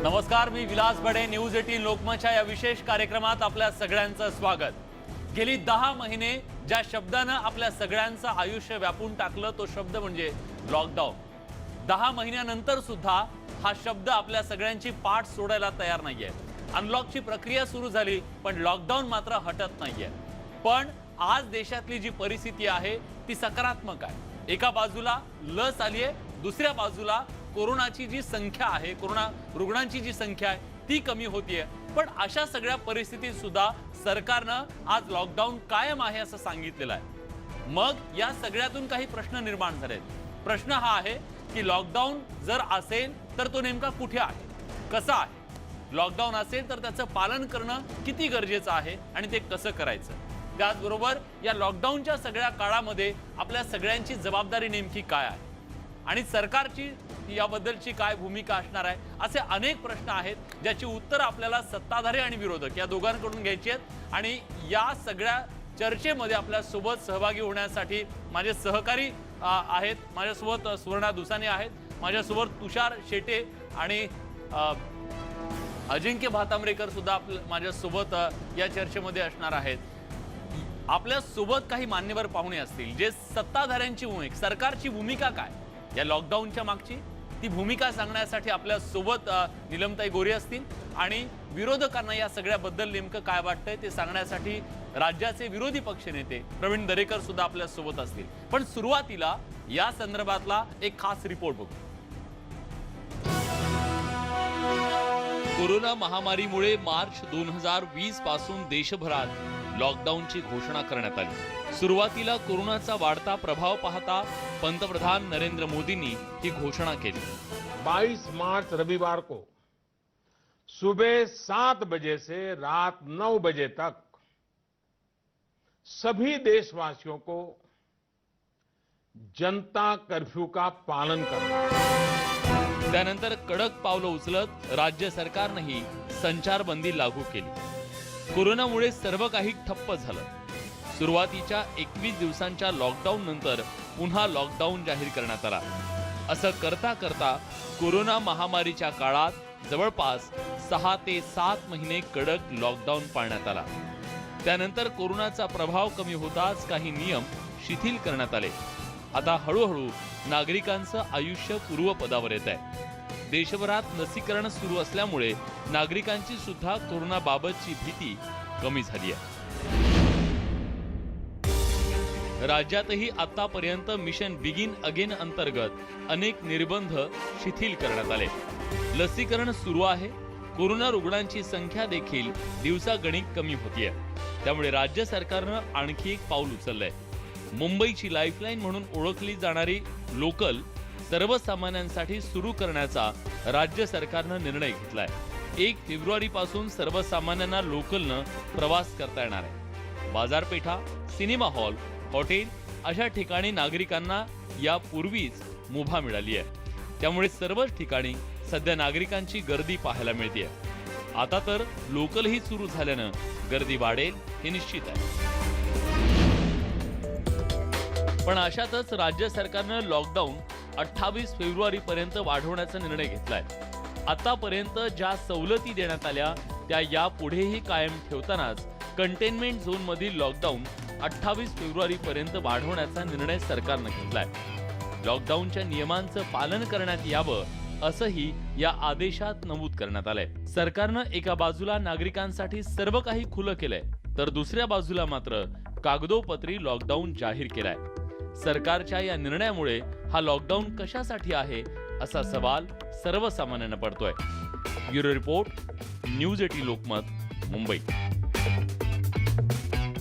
नमस्कार, मी विलास बडे. न्यूज 18 लोकमतच्या या विशेष कार्यक्रमात आपल्या सगळ्यांचं स्वागत. गेली 10 महिने ज्या शब्दानं आपल्या सगळ्यांचं आयुष्य व्यापून टाकलं तो शब्द म्हणजे लॉकडाऊन. 10 महिन्यानंतर सुद्धा हा शब्द आपल्या सगळ्यांची पाठ सोडायला तयार नाहीये. अनलॉकची प्रक्रिया सुरू झाली पण लॉकडाऊन मात्र हटत नाहीये. पण आज देशातली जी परिस्थिती आहे ती सकारात्मक आहे. एका बाजूला लस आली आहे, दुसऱ्या बाजूला कोरोनाची जी संख्या आहे, कोरोना रुग्णांची जी संख्या आहे ती कमी होतीये. पण अशा सगळ्या परिस्थितीत सुद्धा सरकारनं आज लॉकडाऊन कायम आहे असं सांगितलेलं आहे. मग या सगळ्यातून काही प्रश्न निर्माण झालेत. प्रश्न हा आहे की लॉकडाऊन जर असेल तर तो नेमका कुठे आहे, कसा आहे? लॉकडाऊन असेल तर त्याचं पालन करणं किती गरजेचं आहे आणि ते कसं करायचं? त्याचबरोबर या लॉकडाऊनच्या सगळ्या काळामध्ये आपल्या सगळ्यांची जबाबदारी नेमकी काय आहे आणि सरकारची याबद्दलची काय भूमिका असणार आहे, असे अनेक प्रश्न आहेत ज्याची उत्तर आपल्याला सत्ताधारी आणि विरोधक या दोघांकडून घ्यायची आहेत. आणि या सगळ्या चर्चेमध्ये आपल्या सोबत सहभागी होण्यासाठी माझे सहकारी आहेत. माझ्यासोबत सुवर्णा दुसाने आहेत, माझ्यासोबत तुषार शेटे आणि अजिंक्य भातांब्रेकर सुद्धा माझ्यासोबत या चर्चेमध्ये असणार आहेत. आपल्या सोबत काही मान्यवर पाहुणे असतील जे सत्ताधाऱ्यांची भूमिका, सरकारची भूमिका काय या लॉकडाऊनच्या मागची ती भूमिका सांगण्यासाठी आपल्या सोबत निलमताई गोरे असतील आणि विरोधकांना या सगळ्याबद्दल नेमकं काय वाटतंय ते सांगण्यासाठी राज्याचे विरोधी पक्षनेते प्रवीण दरेकर सुद्धा आपल्या सोबत असतील. पण सुरुवातीला या संदर्भातला एक खास रिपोर्ट बघू. कोरोना महामारीमुळे मार्च 2020 पासून देशभरात लॉकडाऊनची घोषणा करण्यात आली. सुरुवातीला कोरोनाचा वाढता प्रभाव पाहता पंतप्रधान नरेंद्र मोदींनी ही घोषणा केली. 22 मार्च रविवार को सुबह 7 बजे से रात 9 बजे तक सभी देशवासियों को जनता कर्फ्यू का पालन करना. त्यानंतर कडक पावलं उचलत राज्य सरकारनेही संचारबंदी लागू केली. कोरोनामुळे सर्व काही ठप्प झालं. सुरुवातीच्या 21 दिवसांच्या लॉकडाऊन नंतर पुन्हा लॉकडाऊन जाहीर करण्यात आला. असं करता करता कोरोना महामारीच्या काळात जवळपास 6 ते 7 महिने कडक लॉकडाऊन पाळण्यात आला. त्यानंतर कोरोनाचा प्रभाव कमी होताच काही नियम शिथिल करण्यात आले. आता हळूहळू नागरिकांचं आयुष्य पूर्वपदावर येत आहे. देशभरात लसीकरण सुरू असल्यामुळे नागरिकांची सुद्धा कोरोनाबाबतची भीती कमी झाली आहे. राज्यातही आतापर्यंत मिशन बिगिन अगेन अंतर्गत अनेक निर्बंध शिथिल करण्यात आले. लसीकरण सुरू आहे. कोरोना रुग्णांची संख्या देखील दिवसागणिक कमी होतीये. त्यामुळे राज्य सरकारनं आणखी एक पाऊल उचललंय. मुंबईची लाईफलाईन म्हणून ओळखली जाणारी लोकल सर्वसामान्यांसाठी सुरू करण्याचा राज्य सरकारनं निर्णय घेतलाय. 1 फेब्रुवारी पासून सर्वसामान्यांना लोकलनं प्रवास करता येणार आहे. बाजारपेठा, सिनेमा हॉल, हॉटेल अशा ठिकाणी नागरिकांना यापूर्वीच मुभा मिळाली आहे. त्यामुळे सर्वच ठिकाणी सध्या नागरिकांची गर्दी पाहायला मिळते. आता तर लोकलही सुरू झाल्यानं गर्दी वाढेल हे निश्चित आहे. पण अशातच राज्य सरकारनं लॉकडाऊन 28 फेब्रुवारी पर्यंत वाढवण्याचा निर्णय घेतलाय. आतापर्यंत ज्या सवलती देण्यात आल्या त्या यापुढेही कायम ठेवतानाच कंटेनमेंट झोन मधील लॉकडाऊन 28 फेब्रुवारी पर्यंत वाढवण्याचा निर्णय सरकारनं घेतलाय. लॉकडाऊनच्या नियमांचं पालन करण्यात यावं असंही या आदेशात नमूद करण्यात आलंय. सरकारनं एका बाजूला नागरिकांसाठी सर्व काही खुलं केलंय तर दुसऱ्या बाजूला मात्र कागदोपत्री लॉकडाऊन जाहीर केलाय. सरकारच्या या निर्णयामुळे हा लॉकडाऊन कशासाठी आहे असा सवाल सर्वसामान्यांना पडतोय. Bureau report, news 18 Lokmat, Mumbai.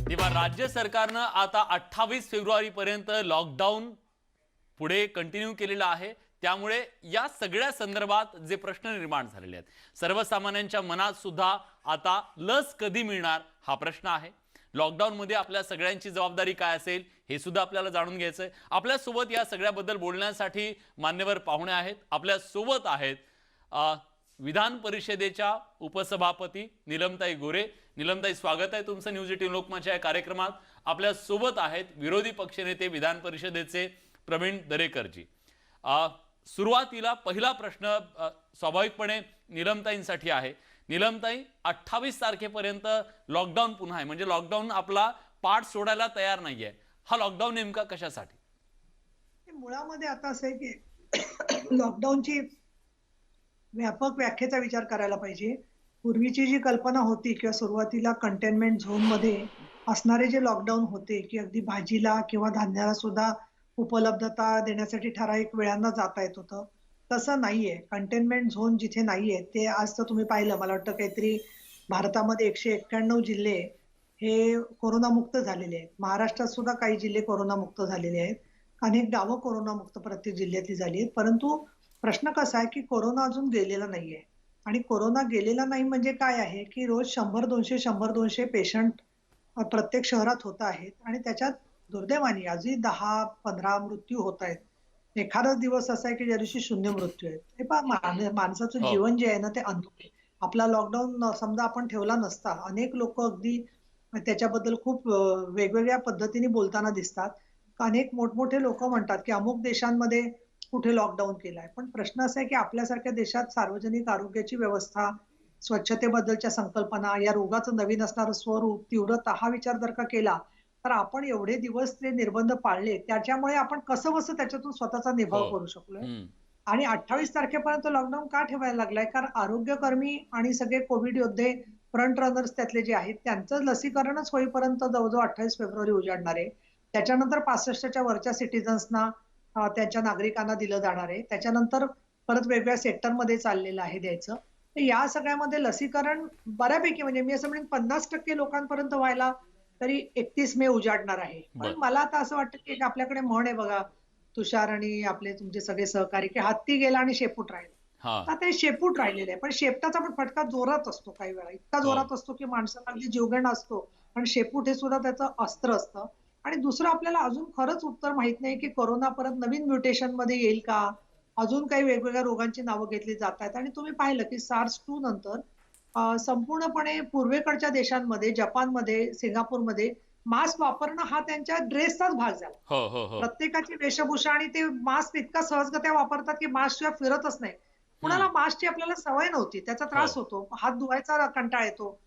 तेव्हा राज्य सरकारनं आता 28 फेब्रुवारी पर्यंत लॉकडाऊन पुढे कंटिन्यू केलेला आहे. त्यामुळे या सगळ्या संदर्भात जे प्रश्न निर्माण झालेले आहेत, सर्वसामान्यांच्या मनात सुद्धा आता लस कधी मिळणार हा प्रश्न आहे. लॉकडाऊन मध्ये आपल्या सगळ्यांची जबाबदारी काय असेल हे सुद्धा आपल्याला जाणून घ्यायचंय. आपल्या सोबत या सगळ्याबद्दल बोलण्यासाठी मान्यवर पाहुणे आहेत. आपल्या सोबत आहेत विधान परिषदेच्या उपसभापती निलमताई गोरे. निलमताई, स्वागत आहे तुमचं न्यूज 18 लोकमतच्या या कार्यक्रमात. आपल्या सोबत आहेत विरोधी पक्षनेते विधान परिषदेचे प्रवीण दरेकरजी. सुरुवातीला पहिला प्रश्न स्वाभाविकपणे नीलमताईंसाठी आहे. नीलमताई, 28 तारखेपर्यंत लॉकडाऊन पुन्हा आहे, म्हणजे लॉकडाऊन आपला पाठ सोडायला तयार नाहीये. हा लॉकडाऊन नेमका कशासाठी? मुळामध्ये आता असं आहे की लॉकडाऊनची व्यापक व्याख्येचा विचार करायला पाहिजे. पूर्वीची जी कल्पना होती किंवा सुरुवातीला कंटेनमेंट झोनमध्ये असणारे जे लॉकडाऊन होते, की अगदी भाजीला किंवा धान्याला सुद्धा उपलब्धता देण्यासाठी ठराविक वेळांना जाता येत होतं. तसं नाहीये. कंटेनमेंट झोन जिथे नाहीये, ते आज तर तुम्ही पाहिलं, मला वाटतं काहीतरी भारतामध्ये 191 जिल्हे हे कोरोनामुक्त झालेले आहेत. महाराष्ट्रात सुद्धा काही जिल्हे कोरोनामुक्त झालेले आहेत. अनेक गावं कोरोनामुक्त प्रत्येक जिल्ह्यातली झाली आहेत. परंतु प्रश्न कसा आहे, की कोरोना अजून गेलेला नाहीये. आणि कोरोना गेलेला नाही म्हणजे काय आहे, की रोज 100-200 पेशंट प्रत्येक शहरात होत आहेत आणि त्याच्यात दुर्दैवाने आजही 10-15 मृत्यू होत आहेत. एखादाच दिवस असा आहे, की ज्या दिवशी शून्य मृत्यू आहेत. हे पहा, माणसाचं हो. जीवन जे आहे ना ते अंधुक आहे. आपला लॉकडाऊन समजा आपण ठेवला नसता, अनेक लोक अगदी त्याच्याबद्दल खूप वेगवेगळ्या पद्धतीने बोलताना दिसतात. अनेक मोठमोठे लोक म्हणतात, की अमुक देशांमध्ये कुठे लॉकडाऊन केलाय. पण प्रश्न असा आहे, की आपल्यासारख्या देशात सार्वजनिक आरोग्याची व्यवस्था, स्वच्छतेबद्दलच्या संकल्पना, या रोगाचं नवीन असणारं स्वरूप, तीव्रता हा विचार जर का केला, तर आपण एवढे दिवस ते निर्बंध पाळले, त्याच्यामुळे आपण कसंबसं त्याच्यातून स्वतःचा हो. निभाव करू शकलोय. हम्म. आणि 28 तारखेपर्यंत लॉकडाऊन का ठेवायला लागलाय? कारण आरोग्यकर्मी आणि सगळे कोविड योद्धे, फ्रंट रनर्स त्यातले जे आहेत, त्यांचं लसीकरणच होईपर्यंत जवळजवळ 28 फेब्रुवारी उजाडणार आहे. त्याच्यानंतर 65च्या वरच्या सिटिझन्सना, त्यांच्या नागरिकांना दिलं जाणार आहे. त्याच्यानंतर परत वेगवेगळ्या सेक्टरमध्ये चाललेलं आहे द्यायचं. तर या सगळ्यामध्ये लसीकरण बऱ्यापैकी, म्हणजे मी असं म्हणेन 50% लोकांपर्यंत व्हायला तरी 31 मे उजाडणार आहे. पण बरं. मला आता असं वाटतं, की एक आपल्याकडे म्हण आहे बघा, तुषार आणि आपले तुमचे सगळे सहकारी, की हत्ती गेला आणि शेपूट राहिला. हा. आता ते शेपूट राहिलेलं आहे. पण शेपटाचा पण फटका जोरात असतो काही वेळा. इतका हो. जोरात असतो, की माणसाला अगदी जीवघेणा असतो. आणि शेपूट हे सुद्धा त्याचं अस्त्र असतं. आणि दुसरं, आपल्याला अजून खरंच उत्तर माहित नाही, की कोरोना परत नवीन म्युटेशन मध्ये येईल का? अजून काही वेगवेगळ्या रोगांची नावं घेतली जात आहेत. आणि तुम्ही पाहिलं, की SARS-2 नंतर संपूर्णपणे पूर्वेकडच्या देशांमध्ये, जपानमध्ये, सिंगापूरमध्ये मास्क वापरणं हा त्यांच्या ड्रेसचाच भाग झाला. हो हो हो. प्रत्येकाची वेशभूषा, आणि ते मास्क इतका सहजगत्या वापरतात, की मास्क शिवाय फिरतच नाही. कुणाला हम्म. मास्कची आपल्याला सवय नव्हती, त्याचा त्रास हो. होतो, हात धुवायचा कंटाळा येतो.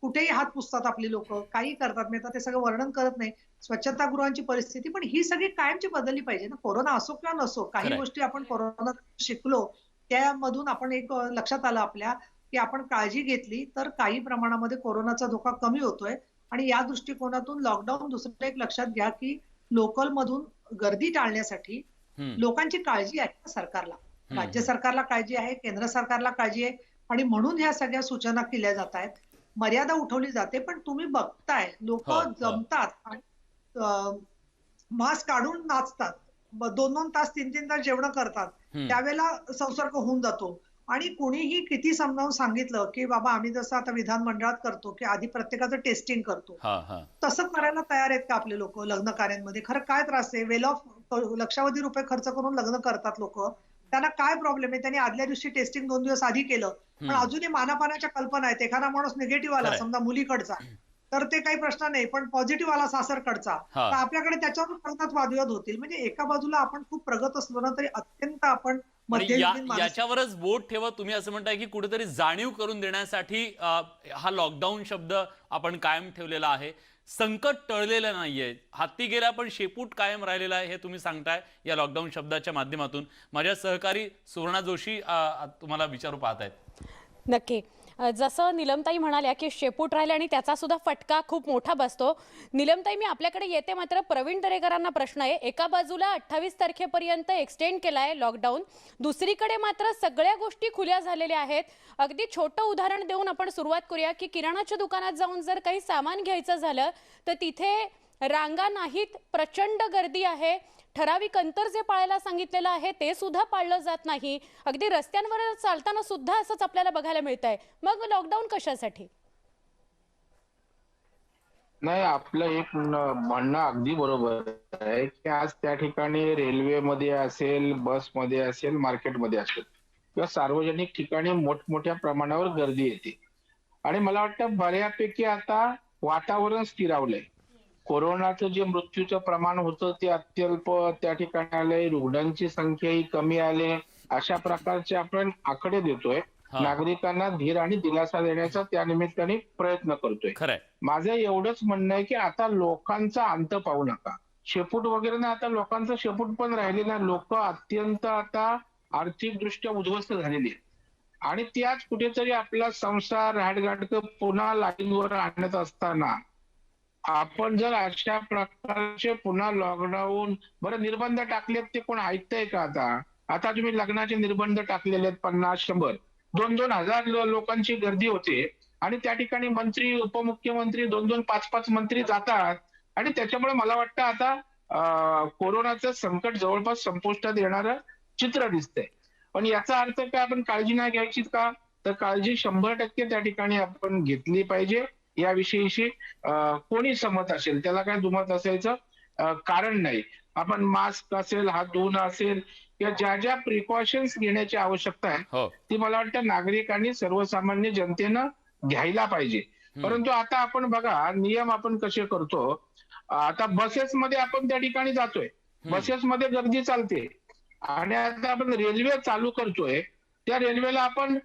कुठेही हात पुसतात आपली लोक, काही करतात. मी आता ते सगळं वर्णन करत नाही, स्वच्छतागृहांची परिस्थिती. पण ही सगळी कायमची बदलली पाहिजे ना, कोरोना असो किंवा नसो. काही खरंय. गोष्टी आपण कोरोनात शिकलो, त्यामधून आपण एक लक्षात आलं आपल्या, की आपण काळजी घेतली तर काही प्रमाणामध्ये कोरोनाचा धोका कमी होतोय. आणि या दृष्टिकोनातून लॉकडाऊन, दुसरं एक लक्षात घ्या, की लोकल मधून गर्दी टाळण्यासाठी हम्म. लोकांची काळजी आहे ना सरकारला. हम्म. राज्य सरकारला काळजी आहे, केंद्र सरकारला काळजी आहे. आणि म्हणून ह्या सगळ्या सूचना केल्या जात आहेत. मर्यादा उठवली जाते. पण तुम्ही बघताय, लोक हो, हो. जमतात आणि मास्क काढून नाचतात. 2-2 तास, 3-3 तास जेवण करतात. हम्म. त्यावेळेला संसर्ग होऊन जातो. आणि कोणीही किती समजावून सांगितलं, की बाबा आम्ही जसं आता विधानमंडळात करतो, की आधी प्रत्येकाचं टेस्टिंग करतो. हा हा. तसं करायला तयार आहेत का आपले लोक लग्न कार्यांमध्ये? खरं काय त्रास आहे? वेल ऑफ लक्षावधी रुपये खर्च करून लग्न करतात लोक. त्यांना काय प्रॉब्लेम आहे? त्यांनी आदल्या दिवशी टेस्टिंग 2 दिवस आधी केलं. पण हम्म. अजूनही मानापानाच्या कल्पना आहेत. एखादा माणूस निगेटिव्ह आला, खरंय. समजा मुलीकडचा, तर ते काही प्रश्न नाही. पण पॉझिटिव्ह आला सासरकडचा, हा. तर आपल्याकडे त्याच्यावर परत वादविवाद होतील. म्हणजे एका बाजूला आपण खूप प्रगत असलो ना, तरी अत्यंत आपण आणि मध्ययुगीन माणूस. याच्यावरच बोट ठेवत तुम्ही असं म्हणताय, की कुठेतरी जाणीव करून देण्यासाठी हा लॉकडाऊन शब्द आपण कायम ठेवलेला आहे. संकट टळलेलं नाहीये, हत्ती गेला पण शेपूट कायम राहिलेला आहे, हे तुम्ही सांगताय या लॉकडाऊन शब्दाच्या माध्यमातून. माझ्या सहकारी सुवर्णा जोशी तुम्हाला विचारू पाहत आहेत. नक्की. जसं नीलमताई म्हणाल्या की शेपूट राहिले आणि त्याचा सुद्धा फटका खूप मोठा बसतो. नीलमताई, मी आपल्याकडे येते, मात्र प्रवीण दरेकरांना प्रश्न आहे. एका बाजूला 28 तारखेपर्यंत एक्सटेंड केलाय लॉकडाऊन, दुसरीकडे मात्र सगळ्या गोष्टी खुल्या झालेल्या आहेत. अगदी छोटं उदाहरण देऊन आपण सुरुवात करूया की किराणाच्या दुकानात जाऊन जर काही सामान घ्यायचं झालं तर तिथे रांगा नाहीत, प्रचंड गर्दी आहे. ठराविक अंतर जे पाळायला सांगितलेलं आहे ते सुद्धा पाळलं जात नाही. अगदी रस्त्यांवर चालताना सुद्धा असंच आपल्याला बघायला मिळतंय. मग लॉकडाऊन कशासाठी? नाही, आपलं एक म्हणणं अगदी बरोबर आहे की आज त्या ठिकाणी रेल्वेमध्ये असेल, बसमध्ये असेल, मार्केटमध्ये असेल किंवा सार्वजनिक ठिकाणी मोठमोठ्या प्रमाणावर गर्दी येते. आणि मला वाटतं बऱ्यापैकी आता वातावरण स्थिरावलंय. कोरोनाचं जे मृत्यूचं प्रमाण होतं ते अत्यल्प त्या ठिकाणी आलंय, रुग्णांची संख्याही कमी आली. अशा प्रकारचे आपण आकडे देतोय. हा. नागरिकांना धीर आणि दिलासा देण्याचा त्या निमित्ताने प्रयत्न करतोय. खरंय. माझं एवढंच म्हणणं आहे की आता लोकांचा अंत पाहू नका. शेपूट वगैरे ना, आता लोकांचं शेपूट पण राहिले ना. लोक अत्यंत आता आर्थिकदृष्ट्या उद्ध्वस्त झालेली आहेत आणि त्याच कुठेतरी आपला संसार हाडगाडकं पुन्हा लाईनवर आणत असताना आपण जर अशा प्रकारचे पुन्हा लॉकडाऊन, बरं निर्बंध टाकलेत ते कोण ऐकतंय का आता? आता तुम्ही लग्नाचे निर्बंध टाकलेले आहेत 50-100, 2-2 हजार लोकांची गर्दी होते आणि त्या ठिकाणी मंत्री, उपमुख्यमंत्री, 2-2, 5-5 मंत्री जातात आणि त्याच्यामुळे मला वाटतं आता कोरोनाचं संकट जवळपास संपुष्टात येणारं चित्र दिसतंय. पण याचा अर्थ काय आपण काळजी नाही घ्यायची का? तर काळजी 100% त्या ठिकाणी आपण घेतली पाहिजे. याविषयीशी कोणी सहमत असेल, त्याला काय दुमत असायचं कारण नाही. आपण मास्क असेल, हात धुणं असेल किंवा ज्या ज्या प्रिकॉशन्स घेण्याची आवश्यकता आहे हो. ती मला वाटतं नागरिकांनी, सर्वसामान्य जनतेनं घ्यायला पाहिजे. परंतु आता आपण बघा नियम आपण कसे करतो. आता बसेसमध्ये आपण त्या ठिकाणी जातोय, बसेसमध्ये गर्दी चालते आणि आता आपण रेल्वे चालू करतोय, त्या रेल्वेला आपण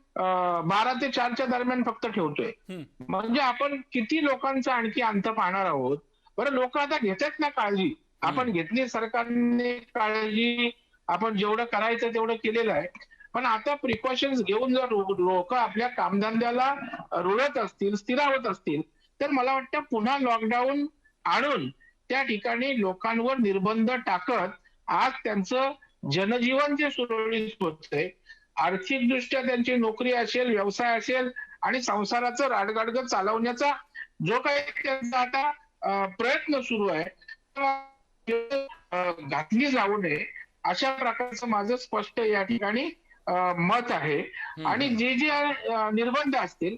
12 ते 4च्या दरम्यान फक्त ठेवतोय. म्हणजे आपण किती लोकांचा आणखी अंत पाहणार आहोत. बरं लोक आता घेतात ना काळजी, आपण घेतली, सरकारने काळजी, आपण जेवढं करायचं तेवढं केलेलं आहे. पण आता प्रिकॉशन्स घेऊन जर लोक आपल्या कामधंद्याला रुळत असतील, स्थिरावत असतील, तर मला वाटतं पुन्हा लॉकडाऊन आणून त्या ठिकाणी लोकांवर निर्बंध टाकत आज त्यांचं जनजीवन जे सुरळीत होतंय, आर्थिकदृष्ट्या त्यांची नोकरी असेल, व्यवसाय असेल आणि संसाराचं राडगाडगं चालवण्याचा जो काही त्यांचा आता प्रयत्न सुरू आहे, घातली जाऊ नये अशा प्रकारचं माझं स्पष्ट या ठिकाणी मत आहे. आणि जे जे निर्बंध असतील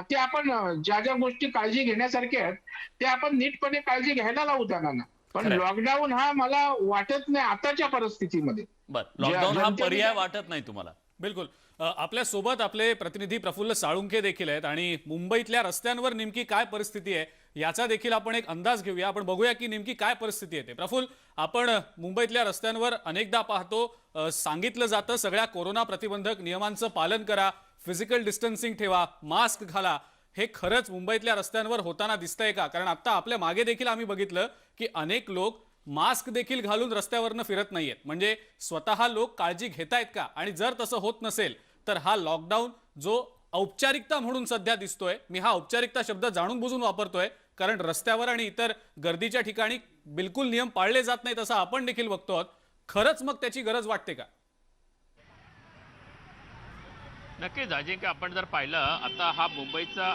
ते आपण ज्या ज्या गोष्टी काळजी घेण्यासारख्या आहेत ते आपण नीटपणे काळजी घ्यायला लावू त्यांना. पण लॉकडाऊन हा मला वाटत नाही आताच्या परिस्थितीमध्ये. बरं, लॉकडाऊन हा पर्याय वाटत नाही तुम्हाला? बिलकुल. आपल्या सोबत आपले प्रतिनिधी प्रफुल्ल साळुंखे देखील आहेत आणि मुंबईतल्या रस्त्यांवर नेमकी काय परिस्थिती आहे याचा देखील आपण एक अंदाज घेऊया. आपण बघूया की नेमकी काय परिस्थिती आहे. प्रफुल्ल, आपण मुंबईतल्या रस्त्यांवर अनेकदा पाहतो सांगितलं जातं सगळ्या कोरोना प्रतिबंधक नियमांचं पालन करा, फिजिकल डिस्टन्सिंग ठेवा, मास्क घाला. हे खरंच मुंबईतल्या रस्त्यांवर होताना दिसतंय का? कारण आता आपल्या मागे देखील आम्ही बघितलं की अनेक लोक मास्क देखील घालून रस्त्यावरनं फिरत नाहीयेत. म्हणजे स्वतः लोक काळजी घेतायत का? आणि जर तसं होत नसेल तर हा लॉकडाऊन जो औपचारिकता म्हणून सध्या दिसतोय, मी हा औपचारिकता शब्द जाणून बुजून वापरतोय कारण रस्त्यावर आणि इतर गर्दीच्या ठिकाणी बिलकुल नियम पाळले जात नाहीत असं आपण देखील बघतो आहोत. खरंच मग त्याची गरज वाटते का? नक्कीच अजिंक्य, आपण जर पाहिलं आता हा मुंबईचा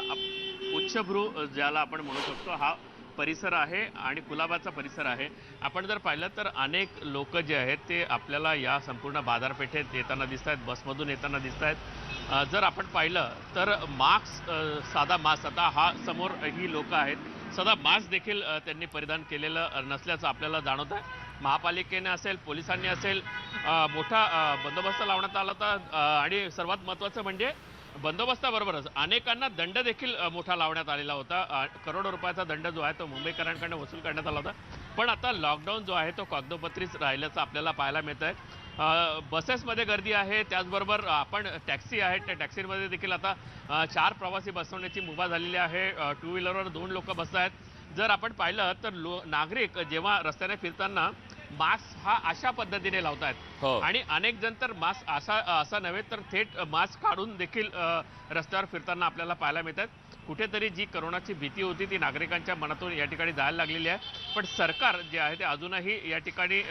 उच्चभ्रू ज्याला आपण म्हणू शकतो हा परिसर आहे आणि कुलाबाचा परिसर आहे. आपण जर पाहिलं तर अनेक लोक जे आहेत ते आपल्याला या संपूर्ण बाजारपेठेत येताना दिसत आहेत, बसमधून येताना दिसत आहेत. जर आपण पाहिलं तर मास्क, साधा मास्क, आता हा समोर ही लोक आहेत, साधा मास्क देखील त्यांनी परिधान केलेलं नसल्याचं आपल्याला जाणवत आहे. महापालिकेने असेल, पोलिसांनी असेल, मोठा बंदोबस्त लावण्यात आला होता आणि सर्वात महत्त्वाचं म्हणजे बंदोबस्ताबरोबरच अनेकांना दंड देखील मोठा लावण्यात आलेला होता. करोडो रुपयाचा दंड जो आहे तो मुंबईकरांकडून वसूल करण्यात आला होता. पण आता लॉकडाऊन जो आहे तो कागदोपत्रीच राहिल्याचं आपल्याला पाहायला मिळत आहे. बसेसमध्ये गर्दी आहे, त्याचबरोबर आपण टॅक्सी आहेत, त्या टॅक्सीमध्ये देखील आता 4 प्रवासी बसवण्याची मुभा झालेली आहे. 2 व्हीलरवर 2 लोक बसत आहेत. जर आपण पाहिलं तर नागरिक जेव्हा रस्त्याने फिरताना मास्क हा अशा पद्धतीने लावतायत आणि अनेक जण तर मास्क असा नव्हे तर थेट मास्क काढून देखील रस्त्यावर फिरताना आपल्याला पाहायला मिळतात. कुठेतरी जी करोनाची भीती होती ती नागरिकांच्या मनातून या ठिकाणी जायला लागलेली आहे. पण सरकार जे आहे ते अजूनही या ठिकाणी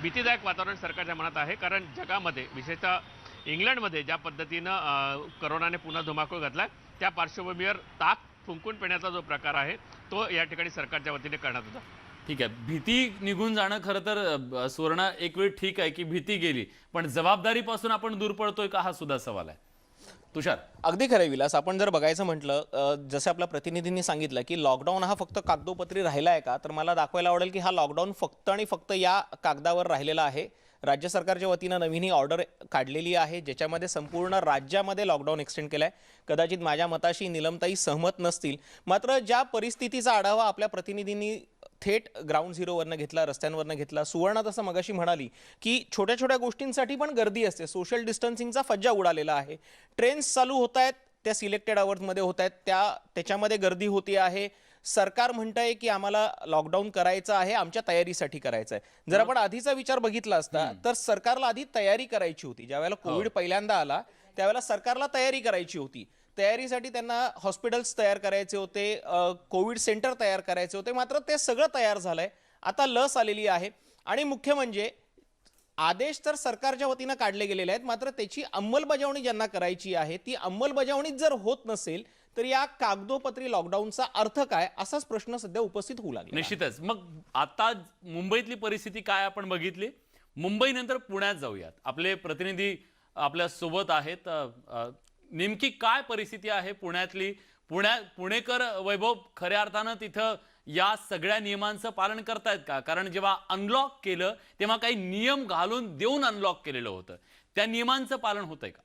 भीतीदायक वातावरण सरकारच्या मनात आहे. कारण जगामध्ये विशेषतः इंग्लंडमध्ये ज्या पद्धतीनं करोनाने पुन्हा धुमाकूळ घातलाय त्या पार्श्वभूमीवर ताक फुंकून पिण्याचा जो प्रकार आहे तो या ठिकाणी सरकारच्या वतीने करण्यात होता. ठीक आहे, भीती निघून जाणं खरं तर सुवर्ण एक वेळ ठीक आहे की भीती गेली, पण जबाबदारीपासून आपण दूर पडतोय का हा सुद्धा सवाल आहे. तुषार, अगदी खरं आहे विलास. आपण जर बघायचं म्हटलं, जसं आपल्या प्रतिनिधींनी सांगितलं की लॉकडाऊन हा फक्त कागदोपत्री राहिला आहे का, तर मला दाखवायला आवडेल की हा लॉकडाऊन फक्त आणि फक्त या कागदावर राहिलेला आहे. राज्य सरकारच्या वतीनं नवीन ही ऑर्डर काढलेली आहे ज्याच्यामध्ये संपूर्ण राज्यामध्ये लॉकडाऊन एक्सटेंड केला आहे. कदाचित माझ्या मताशी निलमताई सहमत नसतील, मात्र ज्या परिस्थितीचा आढावा आपल्या प्रतिनिधींनी थेट ग्राउंड झिरोवरनं घेतला, रस्त्यांवरनं घेतला. सुवर्णा तसं मगाशी म्हणाली की छोट्या छोट्या गोष्टींसाठी पण गर्दी असते. सोशल डिस्टन्सिंगचा फज्जा उडालेला आहे. ट्रेन्स चालू होत आहेत, त्या सिलेक्टेड आवर्समध्ये होत आहेत, त्याच्यामध्ये गर्दी होती आहे. सरकार म्हणतंय की आम्हाला लॉकडाऊन करायचं आहे, आमच्या तयारीसाठी करायचं आहे. जर आपण आधीचा विचार बघितला असता तर सरकारला आधी तयारी करायची होती. ज्यावेळेला कोविड पहिल्यांदा आला त्यावेळेला सरकारला तयारी करायची होती. तयारीसाठी त्यांना हॉस्पिटल्स तयार करायचे होते, कोविड सेंटर तयार करायचे होते. मात्र ते सगळं तयार झालंय. आता लस आलेली आहे आणि मुख्य म्हणजे आदेश तर सरकारच्या वतीनं काढले गेलेले आहेत, मात्र त्याची अंमलबजावणी ज्यांना करायची आहे ती अंमलबजावणी जर होत नसेल तर या कागदोपत्री लॉकडाऊनचा अर्थ काय, असाच प्रश्न सध्या उपस्थित होऊ लागला. निश्चितच. मग आता मुंबईतली परिस्थिती काय आपण बघितली. मुंबईनंतर पुण्यात जाऊयात. आपले प्रतिनिधी आपल्या सोबत आहेत. नेमकी काय परिस्थिती आहे पुण्यातली. पुणेकर वैभव खऱ्या अर्थानं तिथं या सगळ्या नियमांचं पालन करतायत का? कारण जेव्हा अनलॉक केलं तेव्हा काही नियम घालून देऊन अनलॉक केलेलं होतं. त्या नियमांचं पालन होतंय का?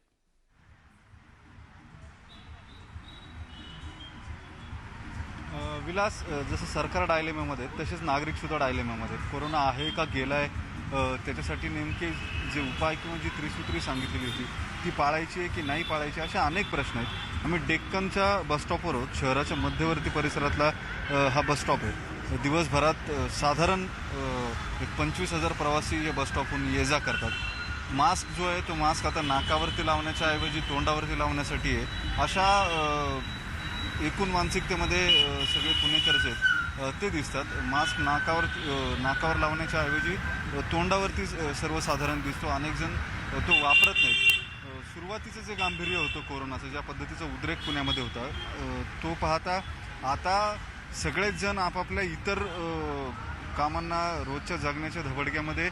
विलास, जसं सरकार डायलेमामध्ये तसेच नागरिक सुद्धा डायलेमामध्ये. कोरोना आहे का गेलाय त्याच्यासाठी नेमके जे उपाय किंवा जी त्रिसूत्री सांगितलेली होती ती पाळायची आहे की नाही पाळायची, अशा अनेक प्रश्न आहेत. आम्ही डेक्कनच्या बसस्टॉपवर आहोत. शहराच्या मध्यवर्ती परिसरातला हा बसस्टॉप आहे. दिवसभरात साधारण 25,000 प्रवासी या बसस्टॉपहून ये जा करतात. मास्क जो आहे तो मास्क आता नाकावरती लावण्याच्या ऐवजी तोंडावरती लावण्यासाठी आहे. अशा एकूण मानसिकतेमध्ये सगळे पुणेकर जे आहेत ते दिसतात. मास्क नाकावर लावण्याच्या ऐवजी तोंडावरती सर्वसाधारण दिसतो. अनेक जण तो वापरत नाहीत. सुरुवातीचं जे गांभीर्य होतं कोरोनाचं, ज्या पद्धतीचा उद्रेक पुण्यामध्ये होता, तो पाहता आता सगळेच जण आपापल्या इतर कामांना रोजच्या जगण्याच्या धबडक्यामध्ये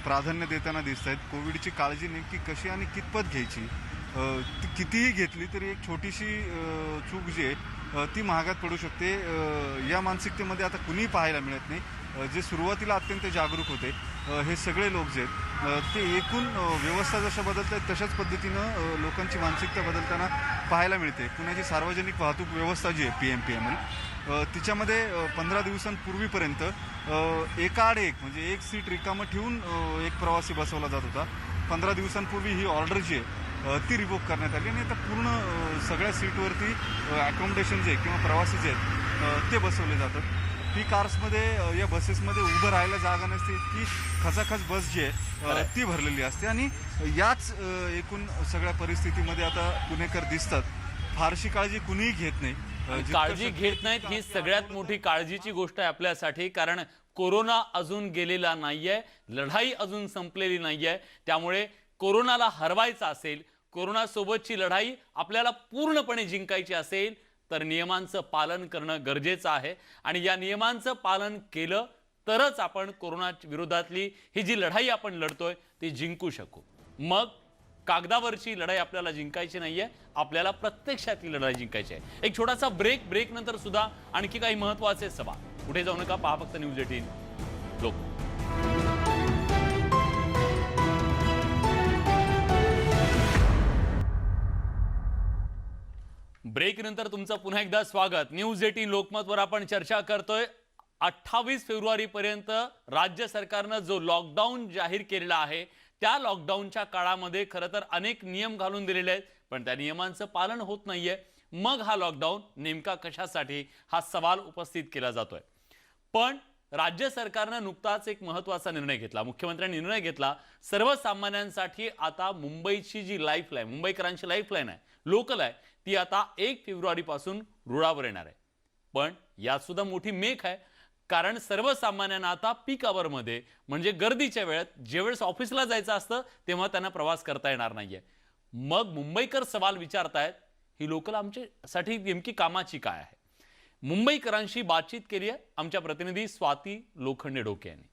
प्राधान्य देताना दिसत आहेत. कोविडची काळजी नेमकी कशी आणि कितपत घ्यायची, ती कितीही घेतली तरी एक छोटीशी चूक जी आहे ती महागात पडू शकते. या मानसिकतेमध्ये आता कुणीही पाहायला मिळत नाही. जे सुरुवातीला अत्यंत जागरूक होते हे सगळे लोक जे आहेत ते एकूण व्यवस्था जशा बदलत आहेत तशाच पद्धतीनं लोकांची मानसिकता बदलताना पाहायला मिळते. पुण्याची सार्वजनिक वाहतूक व्यवस्था जी आहे PMPML, तिच्यामध्ये 15 दिवसांपूर्वीपर्यंत एकाआड एक म्हणजे एक सीट रिकामं ठेवून एक प्रवासी बसवला जात होता. 15 दिवसांपूर्वी ही ऑर्डर जी आहे ती रिवोक करण्यात आली आणि आता पूर्ण सगळ्या सीटवरती अकोमोडेशन जे किंवा प्रवासी जे आहेत ते बसवले जातात. पीक आवर्समध्ये या बसेसमध्ये उभं राहायला जागा नसते. इतकी खचाखच बस जी आहे ती भरलेली असते आणि याच एकूण सगळ्या परिस्थितीमध्ये आता पुणेकर दिसतात. फारशी काळजी कुणीही घेत नाही. काळजी घेत नाहीत ही सगळ्यात मोठी काळजीची गोष्ट आहे आपल्यासाठी. कारण कोरोना अजून गेलेला नाहीये, लढाई अजून संपलेली नाहीये. त्यामुळे कोरोनाला हरवायचं असेल, कोरोनासोबतची लढाई आपल्याला पूर्णपणे जिंकायची असेल तर नियमांचं पालन करणं गरजेचं आहे. आणि या नियमांचं पालन केलं तरच आपण कोरोना विरोधातली ही जी लढाई आपण लढतोय ती जिंकू शकू. मग कागदावरची लढाई आपल्याला जिंकायची नाहीये, आपल्याला प्रत्यक्षातली लढाई जिंकायची आहे. एक छोटासा ब्रेक नंतर सुद्धा आणखी काही महत्त्वाचे सवाल. कुठे जाऊ नका, पहा फक्त न्यूज 18 लोक. ब्रेक नंतर तुमचं पुन्हा एकदा स्वागत. न्यूज 18 लोकमतवर आपण चर्चा करतोय. 28 फेब्रुवारीपर्यंत राज्य सरकारनं जो लॉकडाऊन जाहीर केलेला आहे त्या लॉकडाऊनच्या काळामध्ये खरं तर अनेक नियम घालून दिलेले आहेत, पण त्या नियमांचं पालन होत नाहीये. मग हा लॉकडाऊन नेमका कशासाठी, हा सवाल उपस्थित केला जातोय. पण राज्य सरकारनं नुकताच एक महत्त्वाचा निर्णय घेतला. मुख्यमंत्र्यांनी निर्णय घेतला, सर्वसामान्यांसाठी आता मुंबईची जी लाईफलाईन, मुंबईकरांची लाईफलाईन आहे, लोकल आहे, ती आता 1 फेब्रुवारीपासून रुळावर येणार आहे. पण यात सुद्धा मोठी मेख आहे. कारण सर्वसामान्यांना आता पीक आवरमध्ये म्हणजे गर्दीच्या वेळेत, ज्यावेळेस ऑफिसला जायचं असतं तेव्हा त्यांना प्रवास करता येणार नाहीये. मग मुंबईकर सवाल विचारतायत, ही लोकल आमच्यासाठी नेमकी कामाची काय आहे? मुंबईकरांशी बातचीत केली आहे आमच्या प्रतिनिधी स्वाती लोखंडे डोके यांनी.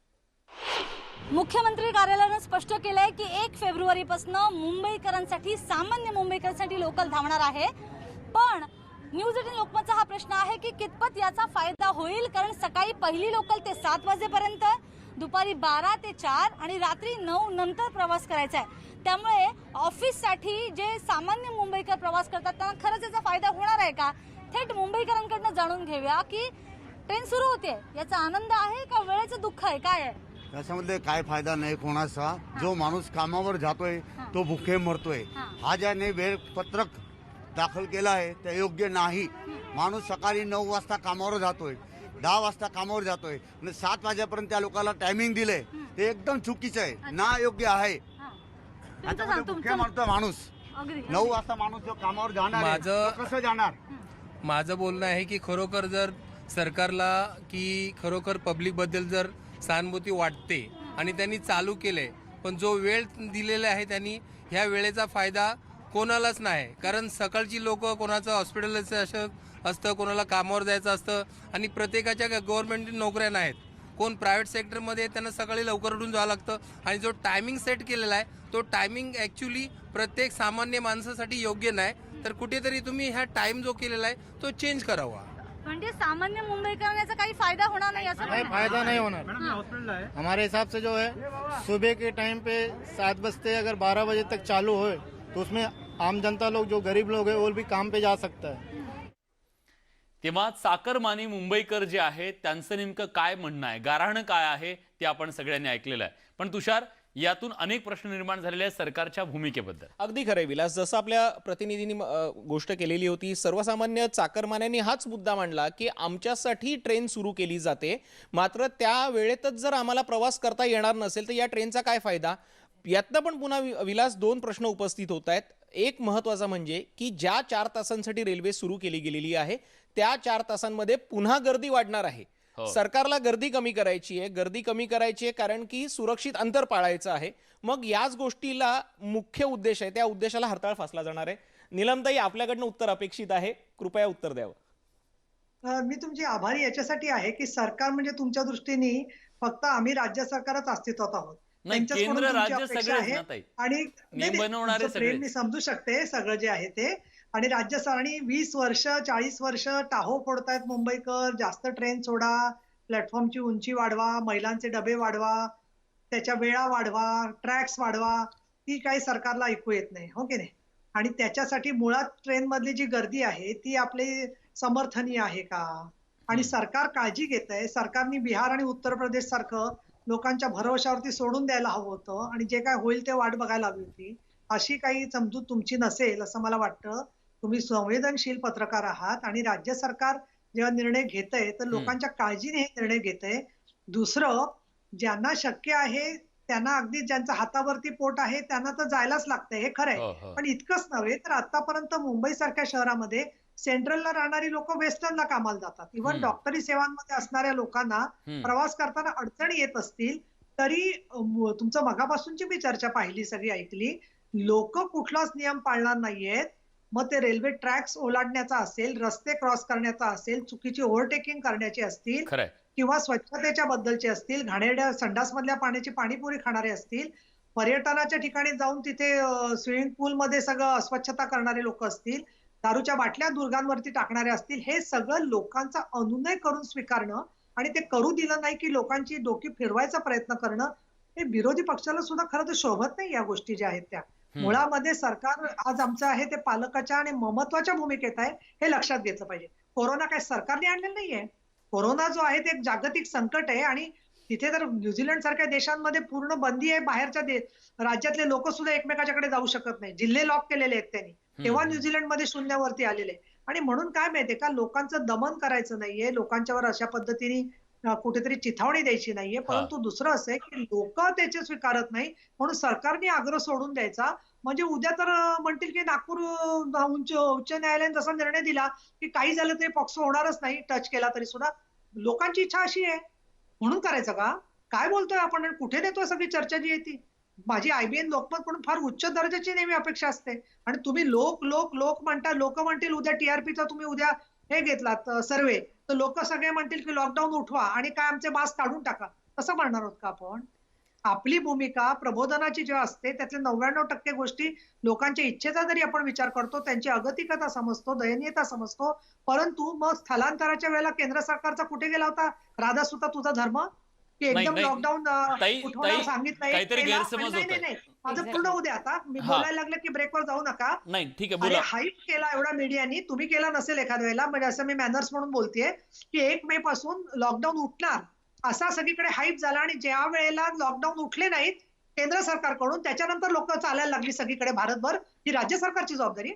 मुख्यमंत्री कार्यालयाने स्पष्ट केलंय की 1 फेब्रुवारीपासून मुंबईकरांसाठी, सामान्य मुंबईकरांसाठी लोकल धावणार आहे. पण न्यूज 18 लोकमतचा हा प्रश्न आहे की कितपत याचा फायदा होईल. कारण सकाळी पहिली लोकल ते 7 वाजेपर्यंत, दुपारी 12 ते 4 आणि रात्री 9 नंतर प्रवास करायचा आहे. त्यामुळे ऑफिससाठी जे सामान्य मुंबईकर प्रवास करतात त्यांना खरंच याचा फायदा होणार आहे का? थेट मुंबईकरांकडून जाणून घेऊया की ट्रेन सुरू होते, याचा आनंद आहे का वेळेचं दुःख आहे, काय आहे? त्याच्यामध्ये काय फायदा नाही कोणाचा. जो माणूस कामावर जातोय तो भुके मरतोय. हा ज्याने वेळपत्रक दाखल केलं आहे ते योग्य नाही. माणूस सकाळी 9 वाजता कामावर जातोय, 10 वाजता कामावर जातोय आणि 7 वाजेपर्यंत त्या लोकांना टायमिंग दिले ते एकदम चुकीचं आहे, ना योग्य आहे. त्याच्यामध्ये भुके मरतो माणूस. 9 वाजता माणूस जो कामावर जाणार आहे, तो कसं जाणार? माझं बोलणं आहे की खरोखर जर सरकारला की खरोखर पब्लिक बद्दल जर सहानुभूती वाटते आणि त्यांनी चालू केले, पण जो वेळ दिलेला आहे त्यांनी ह्या वेळेचा फायदा कोणालाच नाही. कारण सकाळची लोक कोणाचं हॉस्पिटलचं असतं, कोणाला कामावर जायचं असतं आणि प्रत्येकाच्या गव्हर्नमेंट नोकऱ्या नाहीत. कोण प्रायव्हेट सेक्टरमध्ये त्यांना सकाळी लवकर उठून जावं लागतं आणि जो टायमिंग सेट केलेला आहे तो टायमिंग ॲक्च्युली प्रत्येक सामान्य माणसासाठी योग्य नाही. तर कुठेतरी तुम्ही ह्या टाइम जो केलेला आहे तो चेंज करावा. म्हणजे सामान्य मुंबईकरांचा काही फायदा होणार नाही असं? नहीं, फायदा नहीं होना. हमारे हिसाब से जो है सुबह के टाइम पे 7 बजते अगर 12 बजे तक चालू हो तो उसमें आम जनता लोग जो गरीब लोग है वो भी काम पे जा सकता है. तेव्हा चाकरमानी मुंबईकर जे आहेत त्यांचं नेमकं काय म्हणणं आहे, गाऱ्हाणं काय आहे ते आपण सगळ्यांनी ऐकलेलं आहे. पण तुषार, यातून अनेक प्रश्न निर्माण झालेले आहेत सरकारच्या भूमिकेबद्दल. अगदी खरंय विलास, जसं आपल्या प्रतिनिधींनी गोष्ट केलेली होती, सर्वसामान्य चाकरमान्यांनी हाच मुद्दा मांडला की आमच्यासाठी ट्रेन सुरू केली जाते, मात्र त्या वेळेतच जर आम्हाला प्रवास करता येणार नसेल तर या ट्रेनचा काय फायदा. यातनं पण पुन्हा विलास 2 प्रश्न उपस्थित होत आहेत. एक महत्वाचा म्हणजे की ज्या 4 तासांसाठी रेल्वे सुरू केली गेलेली आहे त्या 4 तासांमध्ये पुन्हा गर्दी वाढणार आहे. सरकारला गर्दी कमी करायची आहे कारण की सुरक्षित अंतर पाळायचं आहे. मग याच गोष्टीला मुख्य उद्देश आहे, त्या उद्देशाला हरताळ फासला जाणार आहे. नीलमताई, आपल्याकडनं उत्तर अपेक्षित आहे, कृपया उत्तर द्यावं. मी तुमची आभारी याच्यासाठी आहे की सरकार म्हणजे तुमच्या दृष्टीने फक्त आम्ही राज्य सरकारच अस्तित्वात आहोत. त्यांच्याकडून केंद्र तुमची राज्य अपेक्षा सगळेच आहे ना ताई. आणि नियम बनवणारे तुमचं प्रेम सगळेच. मी समजू शकते सगळं जे आहे ते. आणि राज्य सरकारने 20 वर्ष 40 वर्ष टाहो फोडतायत मुंबईकर, जास्त ट्रेन सोडा, प्लॅटफॉर्मची उंची वाढवा, महिलांचे डबे वाढवा, त्याच्या वेळा वाढवा, ट्रॅक्स वाढवा, ती काही सरकारला ऐकू येत नाही, हो की नाही. आणि त्याच्यासाठी मुळात ट्रेन मधली जी गर्दी आहे ती आपली समर्थनीय आहे का? आणि सरकार काळजी घेत आहे. सरकारने बिहार आणि उत्तर प्रदेश सारखं लोकांच्या भरवशावरती सोडून द्यायला हवं होतं आणि जे काय होईल ते वाट बघायला हवी होती. अशी काही समजूत तुमची नसेल असं मला वाटतं. तुम्ही संवेदनशील पत्रकार आहात आणि राज्य सरकार जेव्हा निर्णय घेतंय तर लोकांच्या काळजीने हे निर्णय घेतंय. दुसरं, ज्यांना शक्य आहे त्यांना, अगदी ज्यांचं हातावरती पोट आहे त्यांना तर जायलाच लागतंय, हे खरंय. पण इतकंच नव्हे तर आतापर्यंत मुंबई सारख्या शहरामध्ये सेंट्रलला राहणारी लोक वेस्टर्नला कामाला जातात. इव्हन डॉक्टरी सेवांमध्ये असणाऱ्या लोकांना प्रवास करताना अडचणी येत असतील तरी तुमचं मगापासूनची मी चर्चा पाहिली, सगळी ऐकली, लोक कुठलाच नियम पाळणार नाहीयेत. मग ते रेल्वे ट्रॅक्स ओलांडण्याचा असेल, रस्ते क्रॉस करण्याचा असेल, चुकीची ओव्हरटेकिंग करण्याची असतील किंवा स्वच्छतेच्या बद्दलचे असतील, घाणेरड्या संडासमधल्या पाण्याची पाणीपुरी खाणारे असतील, पर्यटनाच्या ठिकाणी जाऊन तिथे स्विमिंग पूलमध्ये सगळं अस्वच्छता करणारे लोक असतील, दारूच्या बाटल्या दुर्गांवरती टाकणारे असतील, हे सगळं लोकांचा अनुनय करून स्वीकारणं आणि ते करू दिलं नाही की लोकांची डोकी फिरवायचा प्रयत्न करणं, हे विरोधी पक्षाला सुद्धा खरं तर शोभत नाही. या गोष्टी ज्या आहेत त्या मुळामध्ये सरकार आज आमचं आहे ते पालकाच्या आणि ममत्वाच्या भूमिकेत आहे, हे लक्षात घेतलं पाहिजे. कोरोना काय सरकारने आणलेलं नाहीये. कोरोना जो आहे ते एक जागतिक संकट आहे आणि तिथे तर न्यूझीलंड सारख्या देशांमध्ये पूर्ण बंदी आहे. बाहेरच्या राज्यातले लोक सुद्धा एकमेकाच्याकडे जाऊ शकत नाही. जिल्हे लॉक केलेले आहेत त्यांनी. तेव्हा न्यूझीलंडमध्ये शून्यावरती आलेले. आणि म्हणून काय माहितीये का, लोकांचं दमन करायचं नाहीये, लोकांच्यावर अशा पद्धतीने कुठेतरी चिथावणी द्यायची नाहीये. परंतु दुसरं असं आहे की लोक त्याचे स्वीकारत नाही, म्हणून सरकारने आग्रह सोडून द्यायचा. म्हणजे उद्या तर म्हणतील की नागपूर उच्च न्यायालयाने जसा निर्णय दिला की काही झालं तरी पॉक्सो होणारच नाही, टच केला तरी सुद्धा. लोकांची इच्छा अशी आहे म्हणून करायचं का? काय बोलतोय आपण, कुठे नेतोय सगळी चर्चा जी आहे ती? माझी IBN लोकमत म्हणून फार उच्च दर्जाची नेहमी अपेक्षा असते. आणि तुम्ही लोक लोक लोक म्हणता, लोक म्हणतील उद्या TRPचा तुम्ही उद्या हे घेतलात सर्वे, तर लोक सगळे म्हणतील की लॉकडाऊन उठवा आणि काय आमचे मास्क काढून टाका. कसं म्हणणार आहोत का आपण? आपली भूमिका प्रबोधनाची जेव्हा असते त्यातले 99% गोष्टी लोकांच्या इच्छेचा जरी आपण विचार करतो, त्यांची अगतिकता समजतो, दयनीयता समजतो, परंतु मग स्थलांतराच्या वेळेला केंद्र सरकारचा कुठे गेला होता राधासुता तुझा धर्म, की एकदम लॉकडाऊन उठवायला सांगितलंय. काहीतरी गैरसमज होतोय. माझं Exactly. पूर्ण होऊ द्या आता. मी हा. बोलायला लागले की ब्रेकवर जाऊ नका. नाही ठीक आहे, अरे बोला. हाईप केला एवढा मीडियानी, तुम्ही केला नसेल एखाद्या वेळेला, म्हणजे असं मी मॅनर्स म्हणून बोलतेय की 1 मे पासून लॉकडाऊन उठणार असा सगळीकडे हाईप झाला, आणि ज्या वेळेला लॉकडाऊन उठले नाहीत केंद्र सरकारकडून, त्याच्यानंतर लोक चालायला लागली सगळीकडे भारतभर, ही राज्य सरकारची जबाबदारी.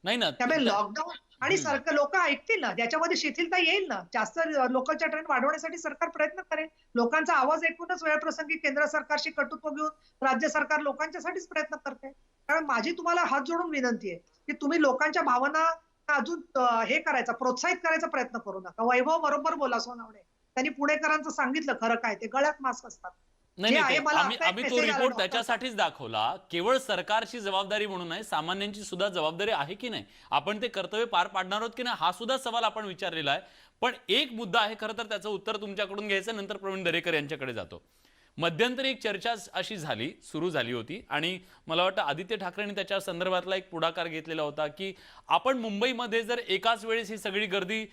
नाही ना, त्यामुळे लॉकडाऊन आणि सरकार लोक ऐकतील ना, ज्याच्यामध्ये शिथिलता येईल ना, जास्त लोकलच्या ट्रेन वाढवण्यासाठी सरकार प्रयत्न करेल. लोकांचा आवाज ऐकूनच वेळप्रसंगी केंद्र सरकारशी कटुत्व घेऊन राज्य सरकार लोकांच्यासाठीच प्रयत्न करते. कारण माझी तुम्हाला हात जोडून विनंती आहे की तुम्ही लोकांच्या भावना अजून हे करायचा, प्रोत्साहित करायचा प्रयत्न करू नका. वैभव बरोबर बोला सोनावणे, त्यांनी पुणेकरांचं सांगितलं खरं काय ते, गळ्यात मास्क असतात. नाही जे नाही, आहे ते मला आम्ही आता एक आम्ही तो message आला रिपोर्ट डॉक्टरचा. त्याच्यासाठीच दाखवला. केवळ सरकारची जबाबदारी म्हणून नाही, सामान्यांची सुद्धा जबाबदारी आहे की नाही, आपण ते कर्तव्य पार पाडणार आहोत की नाही, हा सुद्धा सवाल आपण विचारलेला आहे. पण एक मुद्दा आहे, खरं तर त्याचं उत्तर तुमच्याकडून घ्यायचं, नंतर प्रवीण दरेकर यांच्याकडे जातो. मध्यंतरी एक चर्चा अशी सुरू झाली होती, आणि मला वाटतं आदित्य ठाकरेंनी त्याच्या संदर्भातला एक पुढाकार घेतलेला होता की आपण मुंबईमध्ये जर एकाच वेळेस ही सगळी गर्दी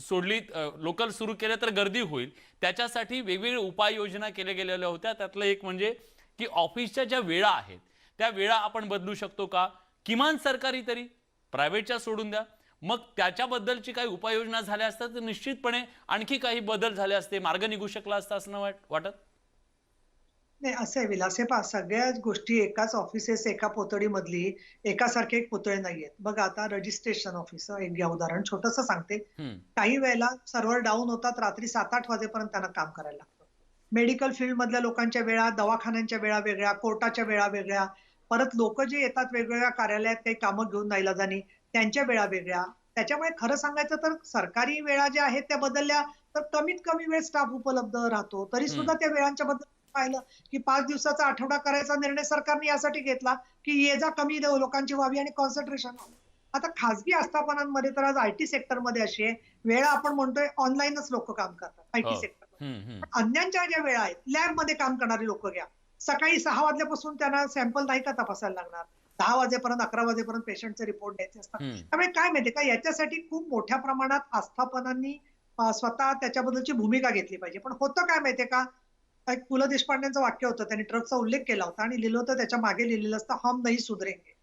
सोडली, लोकल सुरू केलं तर गर्दी होईल. त्याच्यासाठी वेगवेगळे उपाययोजना केल्या गेलेल्या होत्या. त्यातलं एक म्हणजे की ऑफिसच्या ज्या वेळा आहेत त्या वेळा आपण बदलू शकतो का, किमान सरकारी तरी, प्रायव्हेटच्या सोडून द्या. मग त्याच्याबद्दलची काही उपाययोजना झाल्या असतात तर निश्चितपणे आणखी काही बदल झाले असते, मार्ग निघू शकला असता असं वाटत. नाही असं आहे विलास, हे पहा सगळ्याच गोष्टी एकाच ऑफिसेस एका पोतडीमधली एकासारखे पोतळे नाहीयेत. बघा आता रजिस्ट्रेशन ऑफिस एक घ्या उदाहरण, छोटंसं सांगते. काही वेळेला सर्व्हर डाऊन होतात, रात्री 7-8 वाजेपर्यंत त्यांना काम करायला लागतं. मेडिकल फील्ड मधल्या लोकांच्या वेळा, दवाखान्यांच्या वेळा वेगळ्या, कोर्टाच्या वेळा वेगळ्या, परत लोक जे येतात वेगवेगळ्या कार्यालयात काही कामं घेऊन नाईलाजानी, त्यांच्या वेळा वेगळ्या. त्याच्यामुळे खरं सांगायचं तर सरकारी वेळा ज्या आहेत त्या बदलल्या तर कमीत कमी वेळ स्टाफ उपलब्ध राहतो. तरी सुद्धा त्या वेळांच्या बद्दल पाहिलं की 5 दिवसाचा आठवडा करायचा निर्णय सरकारने यासाठी घेतला की ये जा कमी लोकांची व्हावी आणि कॉन्सन्ट्रेशन व्हावं. आता खासगी आस्थापनांमध्ये तर आज IT सेक्टरमध्ये अशी आहे, वेळा आपण म्हणतोय ऑनलाईनच लोक काम करतात IT सेक्टर. अन्यांच्या ज्या वेळा आहेत, लॅबमध्ये काम करणारी लोक घ्या, सकाळी 6 वाजल्यापासून त्यांना सॅम्पल नाही का तपासायला लागणार, 10 वाजेपर्यंत 11 वाजेपर्यंत पेशंटचे रिपोर्ट द्यायचे असतात. त्यामुळे काय माहितीये का, याच्यासाठी खूप मोठ्या प्रमाणात आस्थापनांनी स्वतः त्याच्याबद्दलची भूमिका घेतली पाहिजे. पण होतं काय माहितीये का, एक पु ल देशपांडेंचं वाक्य होतं, त्यांनी ट्रकचा उल्लेख केला होता आणि लिहिलं होतं त्याच्या मागे लिहिलेलं असतं, हम नहीं सुधरेंगे.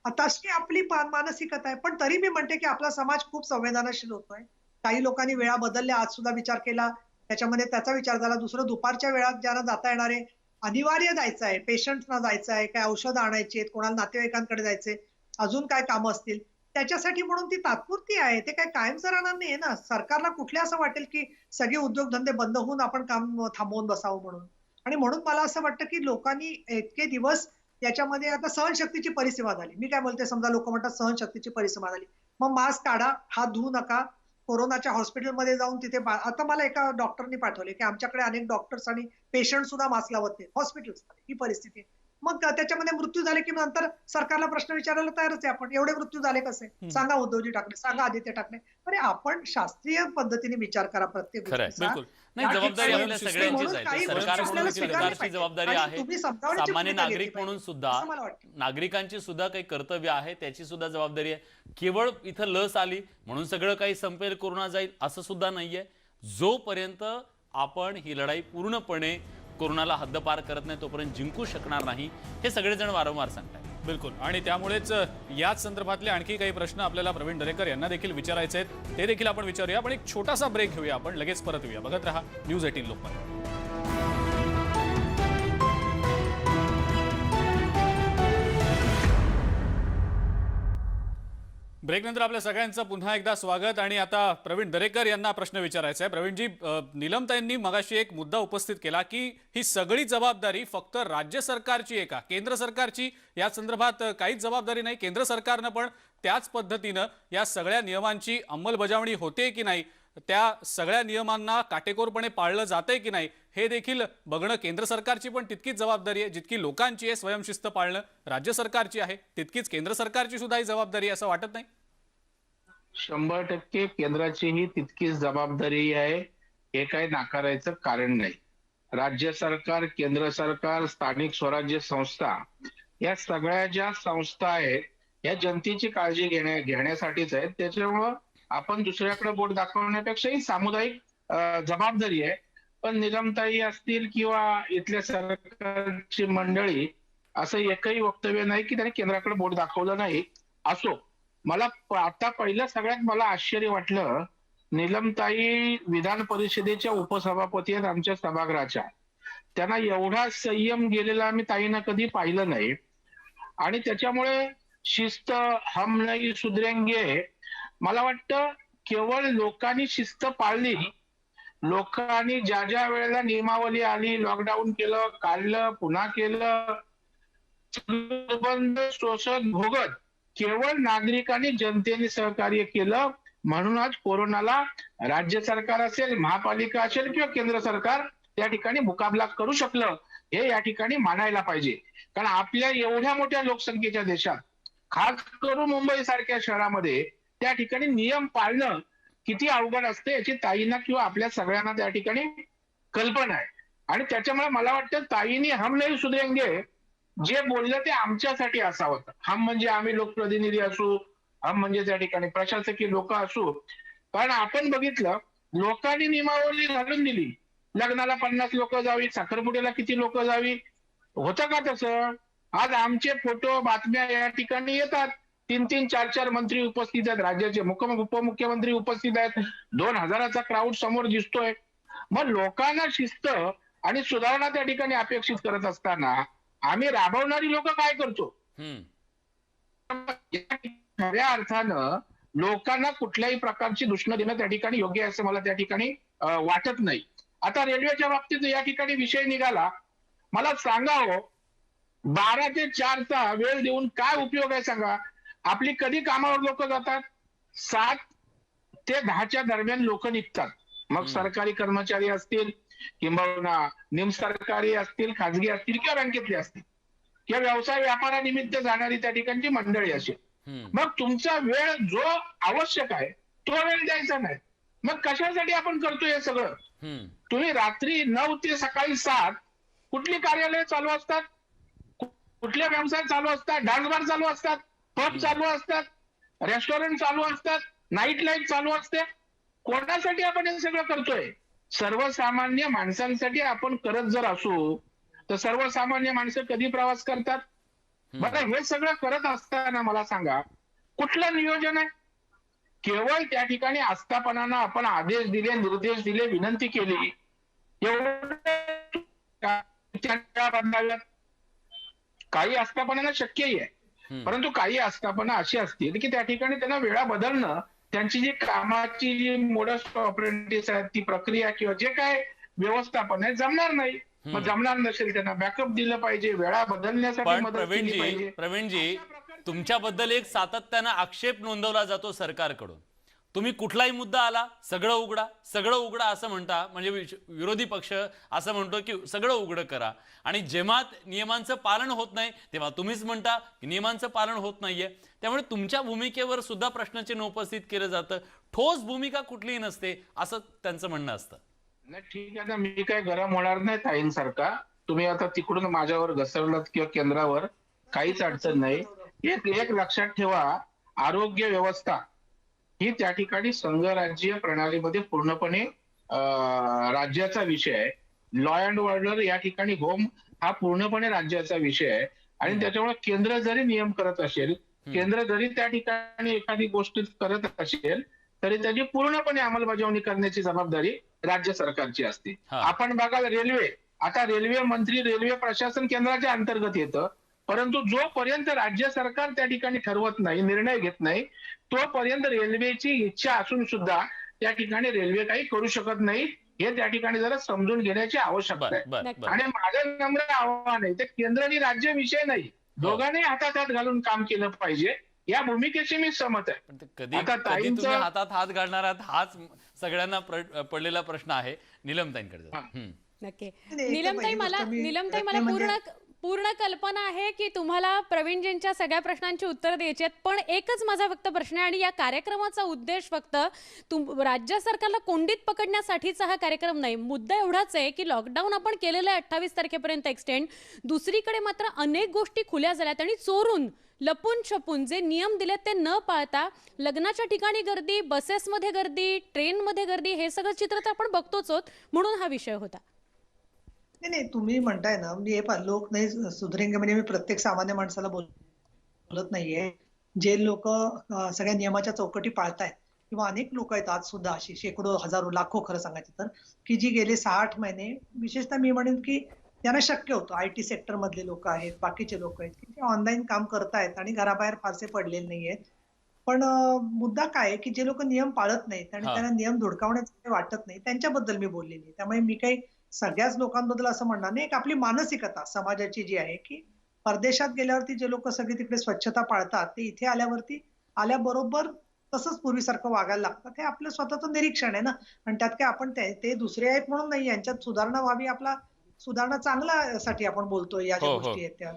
आता अशी आपली मानसिकता आहे. पण तरी मी म्हणते की आपला समाज खूप संवेदनशील होतोय. काही लोकांनी वेळा बदलल्या, आज सुद्धा विचार केला, त्याच्यामध्ये त्याचा विचार झाला. दुसरं, दुपारच्या वेळात ज्यांना जाता येणार आहे, अनिवार्य जायचं आहे, पेशंटना जायचं आहे, काय औषधं आणायची आहेत, कोणाला नातेवाईकांकडे जायचे, अजून काय कामं असतील, त्याच्यासाठी म्हणून ती तात्पुरती आहे, ते काय कायमचं राहणार नाहीये ना. सरकारला कुठल्या असं वाटेल की सगळे उद्योगधंदे बंद होऊन आपण काम थांबवून बसावं म्हणून. आणि म्हणून मला असं वाटतं की लोकांनी इतके दिवस याच्यामध्ये, आता सहनशक्तीची परिसीमा झाली. मी काय बोलते, समजा लोक म्हणतात सहनशक्तीची परिसीमा झाली, मग मास्क काढा, हात धुवू नका, कोरोनाच्या हॉस्पिटलमध्ये जाऊन तिथे आता मला एका डॉक्टरनी पाठवले की आमच्याकडे अनेक डॉक्टर्स आणि पेशंट सुद्धा मास्क लावत नाही हॉस्पिटल्समध्ये, ही परिस्थिती. मग त्याच्यामध्ये मृत्यू झाले की नंतर सरकारला प्रश्न विचारायला तयारच आहे आपण, एवढे मृत्यू झाले कसे, सांगा उद्धवजी ठाकरे, सांगा आदित्य ठाकरे. अरे आपण शास्त्रीय पद्धतीने विचार करा प्रत्येक गोष्टीचा. नाही, जबाबदारी आपल्या सगळ्यांचीच आहे. सरकार म्हणून सरकारची जबाबदारी आहे, सामान्य नागरिक म्हणून सुद्धा नागरिकांची सुद्धा काही कर्तव्य आहे, त्याची सुद्धा जबाबदारी आहे. केवळ इथं लस आली म्हणून सगळं काही संपेल, कोरोना जाईल असं सुद्धा नाहीये. जोपर्यंत आपण ही लढाई पूर्णपणे कोरोनाला हद्दपार करत नाही तोपर्यंत जिंकू शकणार नाही, हे सगळेजण वारंवार सांगतात. बिलकुल. आणि त्यामुळेच याच संदर्भातले आणखी काही प्रश्न आपल्याला प्रवीण दरेकर यांना देखील विचारायचे आहेत, ते देखील आपण विचारूया. पण एक छोटासा ब्रेक घेऊया, आपण लगेच परत येऊया. बघत रहा न्यूज 18 लोकमत. ब्रेकनंतर आपल्या सगळ्यांचं पुन्हा एकदा स्वागत. आणि आता प्रवीण दरेकर यांना प्रश्न विचारायचा आहे. प्रवीणजी, निलमताईंनी मगाशी एक मुद्दा उपस्थित केला की ही सगळी जबाबदारी फक्त राज्य सरकारची आहे का, केंद्र सरकारची या संदर्भात काहीच जबाबदारी नाही, केंद्र सरकारनं पण त्याच पद्धतीनं या सगळ्या नियमांची अंमलबजावणी होते की नाही, त्या सगळ्या नियमांना काटेकोरपणे पाळलं जातंय की नाही, हे देखील बघणं केंद्र सरकारची पण तितकीच जबाबदारी आहे. जितकी लोकांची आहे स्वयंशिस्त पाळणं राज्य सरकारची आहे, तितकीच केंद्र सरकारची सुद्धा ही जबाबदारी आहे, असं वाटत नाही? 100% केंद्राचीही तितकीच जबाबदारी आहे, हे काही नाकारायचं कारण नाही. राज्य सरकार, केंद्र सरकार, स्थानिक स्वराज्य संस्था, या सगळ्या ज्या संस्था आहेत या जनतेची काळजी घेण्यासाठीच आहेत. त्याच्यामुळं आपण दुसऱ्याकडे बोट दाखवण्यापेक्षा ही सामुदायिक जबाबदारी आहे. पण निलमताई असतील किंवा इथल्या सरकारची मंडळी असं एकही वक्तव्य नाही की त्यांनी केंद्राकडे बोट दाखवलं नाही. असो, मला आता पहिलं सगळ्यात मला आश्चर्य वाटलं, निलमताई विधान परिषदेच्या उपसभापती आहेत आमच्या सभागृहाच्या. त्यांना एवढा संयम गेलेला आम्ही ताईंना कधी पाहिलं नाही. आणि त्याच्यामुळे शिस्त हम नहीं सुधरेंगे, मला वाटतं केवळ लोकांनी शिस्त पाळली, लोकांनी ज्या ज्या वेळेला नियमावली आली, लॉकडाऊन केलं, काढलं, पुन्हा केलं, निर्बंध सोसत भोगत केवळ नागरिकांनी जनतेने सहकार्य केलं, म्हणून आज कोरोनाला राज्य सरकार असेल, महापालिका असेल किंवा केंद्र सरकार त्या ठिकाणी मुकाबला करू शकलं, हे या ठिकाणी मानायला पाहिजे. कारण आपल्या एवढ्या मोठ्या लोकसंख्येच्या देशात, खास करून मुंबई सारख्या शहरामध्ये त्या ठिकाणी नियम पाळणं किती अवघड असते याची ताईंना किंवा आपल्या सगळ्यांना त्या ठिकाणी कल्पना आहे. आणि त्याच्यामुळे मला वाटतं ताईंनी हम नाही सुधरेंगे जे बोललं ते आमच्यासाठी असावं. हम म्हणजे आम्ही लोकप्रतिनिधी असू, हम म्हणजे त्या ठिकाणी प्रशासकीय लोक असू. कारण आपण बघितलं, लोकांनी नियमावली घालून दिली, लग्नाला 50 लोक जावी, साखरपुड्याला किती लोक जावी, होतं का तसं? आज आमचे फोटो बातम्या या ठिकाणी येतात, 3-3, 4-4 मंत्री उपस्थित आहेत, राज्याचे उपमुख्यमंत्री उपस्थित आहेत, 2000चा क्राऊड समोर दिसतोय. मग लोकांना शिस्त आणि सुधारणा त्या ठिकाणी अपेक्षित करत असताना आम्ही राबवणारी लोक काय करतो? खऱ्या अर्थानं लोकांना कुठल्याही प्रकारची दूषणं देणं त्या ठिकाणी योग्य आहे असं मला त्या ठिकाणी वाटत नाही. आता रेल्वेच्या बाबतीत या ठिकाणी विषय निघाला, मला सांगा हो, 12 ते 4चा वेळ देऊन काय उपयोग आहे सांगा? आपली कधी कामावर लोक जातात? 7 ते 10च्या दरम्यान लोक निघतात. मग सरकारी कर्मचारी असतील किंवा निमसरकारी असतील, खाजगी असतील किंवा बँकेतले असतील किंवा व्यवसाय व्यापारानिमित्त जाणारी त्या ठिकाणची मंडळी असेल. मग तुमचा वेळ जो आवश्यक आहे तो वेळ द्यायचा नाही. मग कशासाठी आपण करतोय हे सगळं? तुम्ही रात्री 9 ते सकाळी 7 कुठली कार्यालय चालू असतात, कुठले व्यवसाय चालू असतात, डान्स बार चालू असतात, पब चालू असतात, रेस्टॉरंट चालू असतात, नाईट लाईफ चालू असते. कोणासाठी आपण हे सगळं करतोय? सर्वसामान्य माणसांसाठी आपण करत जर असू तर सर्वसामान्य माणसं कधी प्रवास करतात? बरं, हे सगळं करत असताना मला सांगा कुठलं नियोजन आहे? केवळ त्या ठिकाणी आस्थापनानं आपण आदेश दिले, निर्देश दिले, विनंती केली, एवढं बदलाव्यात. काही आस्थापनांना शक्यही आहे, परंतु काही आस्थापना अशी असतील की त्या ठिकाणी त्यांना वेळा बदलणं, त्यांची जी कामाची जी मोडस ऑपरेटिव्ह आहे, ती प्रक्रिया किंवा जे काय व्यवस्थापन आहे जमणार नाही. मग जमणार नसेल त्यांना बॅकअप दिलं पाहिजे, वेळा बदलण्यासाठी पण मदत केली पाहिजे. प्रवीणजी, तुमच्याबद्दल एक सातत्यानं आक्षेप नोंदवला जातो सरकारकडून. तुम्ही कुठलाही मुद्दा आला सगळं उघडा, सगळं उघडा असं म्हणता, म्हणजे विरोधी पक्ष असं म्हणतो की सगळं उघडं करा, आणि जेव्हा नियमांचं पालन होत नाही तेव्हा तुम्हीच म्हणता की नियमांचं पालन होत नाहीये. त्यामुळे तुमच्या भूमिकेवर सुद्धा प्रश्नचिन्ह उपस्थित केलं जातं. ठोस भूमिका कुठलीही नसते असं त्यांचं म्हणणं असतं. नाही, ठीक आहे ना, मी काय गरम होणार नाही ताईंसारखा. तुम्ही आता तिकडून माझ्यावर घसरलात किंवा केंद्रावर, काहीच अडचण नाही. एक लक्षात ठेवा, आरोग्य व्यवस्था ही त्या ठिकाणी संघराज्य प्रणालीमध्ये पूर्णपणे राज्याचा विषय आहे. लॉ अँड ऑर्डर या ठिकाणी होम हा पूर्णपणे राज्याचा विषय आहे. आणि त्याच्यामुळे केंद्र जरी नियम करत असेल, केंद्र जरी त्या ठिकाणी एखादी गोष्ट करत असेल तरी त्याची पूर्णपणे अंमलबजावणी करण्याची जबाबदारी राज्य सरकारची असते. आपण बघाल रेल्वे, आता रेल्वे मंत्री, रेल्वे प्रशासन केंद्राच्या अंतर्गत येतं, परंतु जोपर्यंत राज्य सरकार त्या ठिकाणी ठरवत नाही, निर्णय घेत नाही, तोपर्यंत रेल्वेची इच्छा असून सुद्धा त्या ठिकाणी रेल्वे काही करू शकत नाही. हे त्या ठिकाणी जरा समजून घेण्याची आवश्यकता आहे. आणि माझं नम्र आव्हान आहे, ते केंद्र आणि राज्य विषय नाही, दोघांनी हातात हात घालून काम केलं पाहिजे, या भूमिकेशी मी सहमत आहे. कधी तुम्ही हातात हात घालणार आहात हाच सगळ्यांना पडलेला प्रश्न आहे. निलमताईंकडे नक्की. निलमताई, मला पूर्ण कल्पना आहे की तुम्हाला प्रवीणजींच्या सगळ्या प्रश्नांची उत्तर द्यायची आहेत, पण एकच माझा फक्त प्रश्न आहे आणि या कार्यक्रमाचा उद्देश फक्त राज्य सरकारला कोंडीत पकडण्यासाठीचा हा कार्यक्रम नाही. मुद्दा एवढाच आहे की लॉकडाऊन आपण केलेलं आहे 28 तारखेपर्यंत एक्सटेंड. दुसरीकडे मात्र अनेक गोष्टी खुल्या झाल्यात आणि चोरून लपून छपून जे नियम दिलेत ते न पाळता लग्नाच्या ठिकाणी गर्दी, बसेसमध्ये गर्दी, ट्रेनमध्ये गर्दी, हे सगळं चित्र तर आपण बघतोच आहोत. म्हणून हा विषय होता. नाही, तुम्ही म्हणताय ना, मी हे लोक नाही सुधरेंगे म्हणजे मी प्रत्येक सामान्य माणसाला बोलत नाहीये. जे लोक सगळ्या नियमाच्या चौकटी पाळतायत किंवा अनेक लोक आहेत आज सुद्धा अशी शेकडो, हजारो, लाखो खरं सांगायचं तर, की जी गेले 6-8 महिने विशेषतः मी म्हणेन की त्यांना शक्य होतं. IT सेक्टर मधले लोक आहेत, बाकीचे लोक आहेत की जे ऑनलाईन काम करतायत आणि घराबाहेर फारसे पडलेले नाहीयेत. पण मुद्दा काय आहे की जे लोक नियम पाळत नाहीत आणि त्यांना नियम धुडकावण्याचं वाटत नाही, त्यांच्याबद्दल मी बोललेली आहे. त्यामुळे मी काही सगळ्याच लोकांबद्दल असं म्हणणार नाही. एक आपली मानसिकता समाजाची जी आहे की परदेशात गेल्यावरती जे लोक सगळे तिकडे स्वच्छता पाळतात ते इथे आल्याबरोबर तसंच पूर्वीसारखं वागायला लागतात. हे आपलं स्वतःचं निरीक्षण आहे ना. आणि त्यात काय आपण ते दुसरे आहेत म्हणून नाही, यांच्यात सुधारणा व्हावी, आपला सुधारणा चांगल्यासाठी आपण बोलतोय. या ज्या गोष्टी आहेत त्या,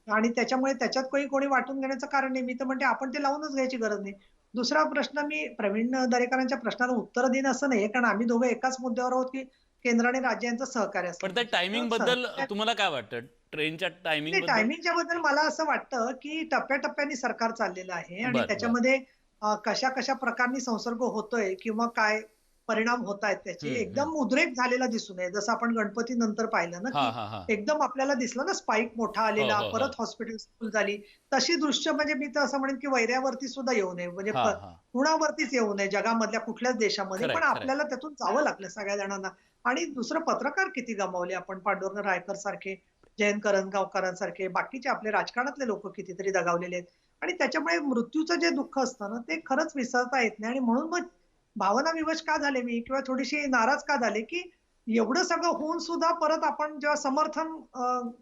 आणि त्याच्यामुळे त्याच्यात कोणी वाटून घेण्याचं कारण नाही. मी तर म्हणते आपण ते लावूनच घ्यायची गरज नाही. दुसरा प्रश्न, मी प्रवीण दरेकरांच्या प्रश्नाला उत्तर देईन असं नाही, कारण आम्ही दोघं एकाच मुद्द्यावर आहोत की केंद्र आणि राज्यांचं सहकार्य असतं. पण त्या टायमिंग बद्दल तुम्हाला काय वाटतं? ट्रेनच्या टायमिंग टायमिंगच्या बद्दल मला असं वाटतं की टप्प्याटप्प्याने सरकार चाललेलं आहे आणि त्याच्यामध्ये कशा प्रकारनी संसर्ग होतोय किंवा काय परिणाम होत आहेत त्याचे एकदम उद्रेक झालेला दिसू नये. जसं आपण गणपती नंतर पाहिलं ना की एकदम आपल्याला दिसलं ना स्पाइक मोठा आलेला, परत हॉस्पिटल फुल झाली, तशी दृश्य म्हणजे मी तर असं म्हणेन की वैऱ्यावरती सुद्धा येऊ नये, म्हणजे पुण्यावरतीच येऊ नये जगामधल्या कुठल्याच देशामध्ये. पण आपल्याला त्यातून जावं लागलं सगळ्या जणांना. आणि दुसरं, पत्रकार किती गमावले आपण, पांडुरंग रायकर सारखे, जयंत करंजगावकरांसारखे, बाकीचे आपले राजकारणातले लोक कितीतरी दगावलेले आहेत. आणि त्याच्यामुळे मृत्यूचं जे दुःख असतं ना ते खरंच विसरता येत नाही. आणि म्हणून मग भावना विवश का झाले मी, किंवा थोडीशी नाराज का झाले की एवढं सगळं होऊन सुद्धा परत आपण जेव्हा समर्थन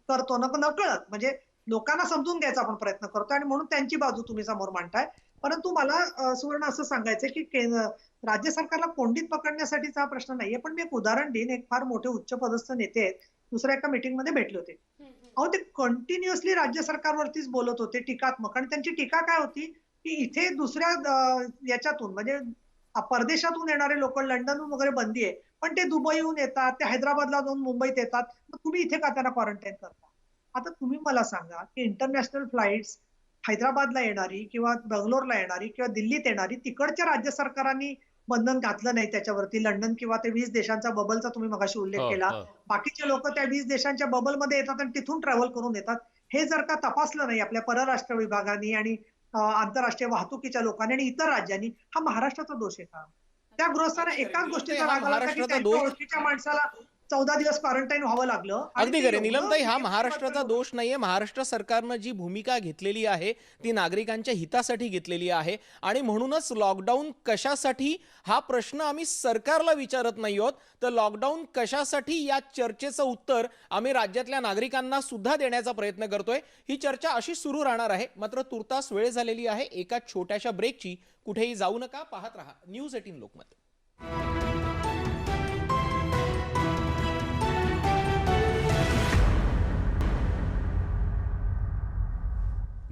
करतो ना नकळत, म्हणजे लोकांना समजून घ्यायचा आपण प्रयत्न करतो आणि म्हणून त्यांची बाजू तुम्ही समोर मांडताय. परंतु मला सुवर्ण असं सांगायचं की राज्य सरकारला कोंडीत पकडण्यासाठीचा हा प्रश्न नाहीये. पण मी एक उदाहरण देईन. एक फार मोठे उच्चपदस्थ नेते आहेत, दुसऱ्या एका मीटिंग मध्ये भेटले होते. अहो, ते कंटिन्युअसली राज्य सरकारवरतीच बोलत होते, टीकात्मक. आणि त्यांची टीका काय होती की इथे दुसऱ्या याच्यातून म्हणजे परदेशातून येणारे लोक, लंडनहून वगैरे बंदी आहे, पण ते दुबईहून येतात, ते हैदराबादला जाऊन मुंबईत येतात, मग तुम्ही इथे का त्यांना क्वारंटाईन करता? आता तुम्ही मला सांगा की इंटरनॅशनल फ्लाईट्स हैदराबादला येणारी किंवा बंगलोरला येणारी किंवा दिल्लीत येणारी, तिकडच्या राज्य सरकारांनी बंधन घातलं नाही त्याच्यावरती. लंडन किंवा ते 20 देशांचा बबलचा तुम्ही मगाशी उल्लेख केला, बाकीचे लोक त्या 20 देशांच्या बबलमध्ये येतात आणि तिथून ट्रॅव्हल करून येतात. हे जर का तपासलं नाही आपल्या परराष्ट्र विभागाने आणि आंतरराष्ट्रीय वाहतुकीच्या लोकांनी आणि इतर राज्यांनी, हा महाराष्ट्राचा दोष आहे का? त्या गृहस्थांना एकाच गोष्टीचा राग आला की त्यांच्या ओळखीच्या माणसाला 14 दिवस क्वारंटाईन व्हावं लागलं. अगदी खरे नीलमताई, हा महाराष्ट्राचा दोष नाहीये. महाराष्ट्र सरकारनं जी भूमिका घेतलेली आहे ती नागरिकांच्या हितासाठी घेतलेली आहे आणि म्हणूनच लॉकडाऊन कशासाठी हा प्रश्न आम्ही सरकारला विचारत नाही आहोत, तर लॉकडाऊन कशासाठी या चर्चेचं उत्तर आम्ही राज्यातल्या नागरिकांना सुद्धा देण्याचा प्रयत्न करतोय. ही चर्चा अशी सुरू राहणार आहे. मात्र तुर्तास वेळ झालेली आहे एका छोट्याशा ब्रेकची. कुठेही जाऊ नका, पाहत रहा न्यूज 18 लोकमत.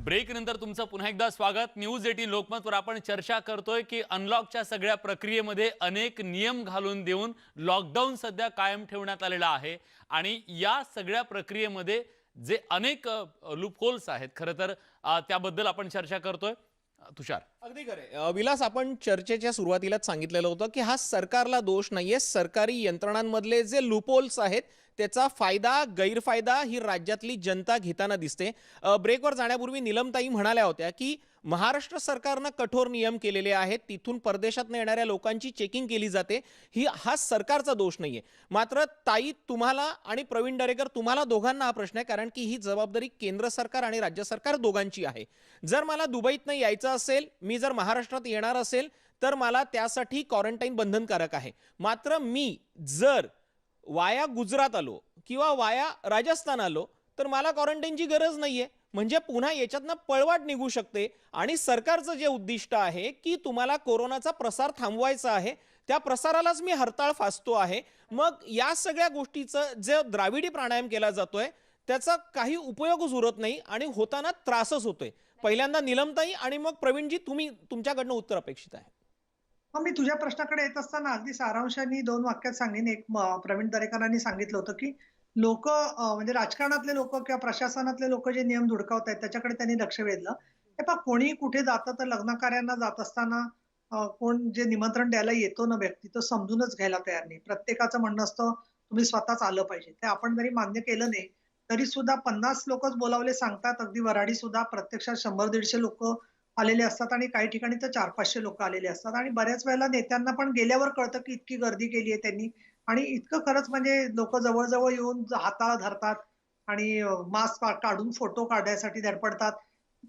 ब्रेक नंतर तुमचं पुन्हा एकदा स्वागत. न्यूज 18 लोकमतवर आपण चर्चा करतोय की अनलॉकच्या सगळ्या प्रक्रियेमध्ये अनेक नियम घालून देऊन लॉकडाऊन सध्या कायम ठेवण्यात आलेला आहे आणि या सगळ्या प्रक्रियेमध्ये जे अनेक लूपहोल्स आहेत खरं तर त्याबद्दल आपण चर्चा करतोय. तुषार. अगदी खरे विलास, आपण चर्चेच्या सुरुवातीलाच सांगितलेलं होतं की हा सरकारला दोष नाहीये. सरकारी यंत्रणांमधले जे लूपहोल्स आहेत त्याचा फायदा गैरफायदा ही राज्यातली जनता घेताना दिसते. ब्रेकवर जाण्यापूर्वी नीलमताई म्हणाल्या होत्या की महाराष्ट्र सरकारनं कठोर नियम केलेले आहेत, तिथून परदेशातून येणाऱ्या लोकांची चेकिंग केली जाते, हा सरकारचा दोष नाहीये. मात्र ताई, तुम्हाला आणि प्रवीण दरेकर, तुम्हाला दोघांना हा प्रश्न आहे, कारण की ही जबाबदारी केंद्र सरकार आणि राज्य सरकार दोघांची आहे. जर मला दुबईतनं यायचं असेल, मी जर महाराष्ट्रात येणार असेल तर मला त्यासाठी क्वारंटाईन बंधनकारक आहे. मात्र मी जर वाया गुजरात आलो किंवा वाया राजस्थान आलो तर मला क्वारंटाईनची गरज नाहीये. म्हणजे पुन्हा याच्यातनं पळवाट निघू शकते आणि सरकारचं जे उद्दिष्ट आहे की तुम्हाला कोरोनाचा प्रसार थांबवायचा आहे, त्या प्रसारालाच मी हरताळ फासतो आहे. मग या सगळ्या गोष्टीचं जे द्राविडी प्राणायाम केला जातोय त्याचा काही उपयोगच उरत नाही आणि होताना त्रासच होतोय. पहिल्यांदा निलमताई आणि मग प्रवीणजी, तुमच्याकडनं उत्तर अपेक्षित आहे. मग मी तुझ्या प्रश्नाकडे येत असताना अगदी सारांशाने 2 वाक्यात सांगेन. एक प्रवीण दरेकरांनी सांगितलं होतं की लोक म्हणजे राजकारणातले लोक किंवा प्रशासनातले लोक जे नियम धुडकावतायत त्याच्याकडे त्यांनी लक्ष वेधलं. हे पहा, कोणी कुठे जातं तर लग्न कार्यांना जात असताना कोण जे निमंत्रण द्यायला येतो ना व्यक्ती, तो समजूनच घ्यायला तयार नाही. प्रत्येकाचं म्हणणं असतं तुम्ही स्वतःच आलं पाहिजे. ते आपण जरी मान्य केलं नाही तरी सुद्धा 50 लोकच बोलावले सांगतात. अगदी वराडी सुद्धा प्रत्यक्षात 100-150 लोक आलेले असतात आणि काही ठिकाणी तर 400-500 लोक आलेले असतात. आणि बऱ्याच वेळेला नेत्यांना पण गेल्यावर कळतं की इतकी गर्दी केली आहे त्यांनी आणि इतकं खरंच म्हणजे लोक जवळ येऊन हाताला धरतात आणि मास्क काढून फोटो काढण्यासाठी धडपडतात.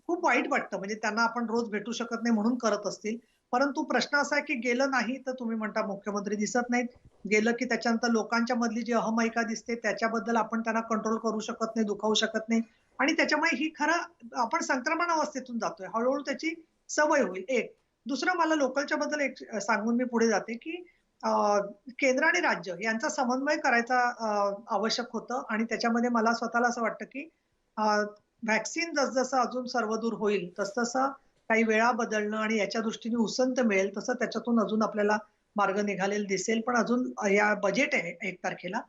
खूप वाईट वाटतं. म्हणजे त्यांना आपण रोज भेटू शकत नाही म्हणून करत असतील. परंतु प्रश्न असा आहे की गेलं नाही तर तुम्ही म्हणता मुख्यमंत्री दिसत नाहीत. गेलं की त्याच्यानंतर लोकांच्या मधली जी अहमयिका दिसते त्याच्याबद्दल आपण त्यांना कंट्रोल करू शकत नाही, दुखावू शकत नाही आणि त्याच्यामुळे ही खरं आपण संक्रमण अवस्थेतून जातोय. हळूहळू त्याची सवय होईल. एक दुसरं मला लोकलच्या बद्दल एक सांगून मी पुढे जाते की केंद्र आणि राज्य यांचा समन्वय करायचा आवश्यक होतं आणि त्याच्यामध्ये मला स्वतःला असं वाटतं की व्हॅक्सिन जसजसं अजून सर्वदूर होईल तसतसं काही वेळा बदलणं आणि याच्या दृष्टीने उसंत मिळेल तसं त्याच्यातून अजून आपल्याला मार्ग निघालेला दिसेल. पण अजून या बजेट आहे 1 तारखेला.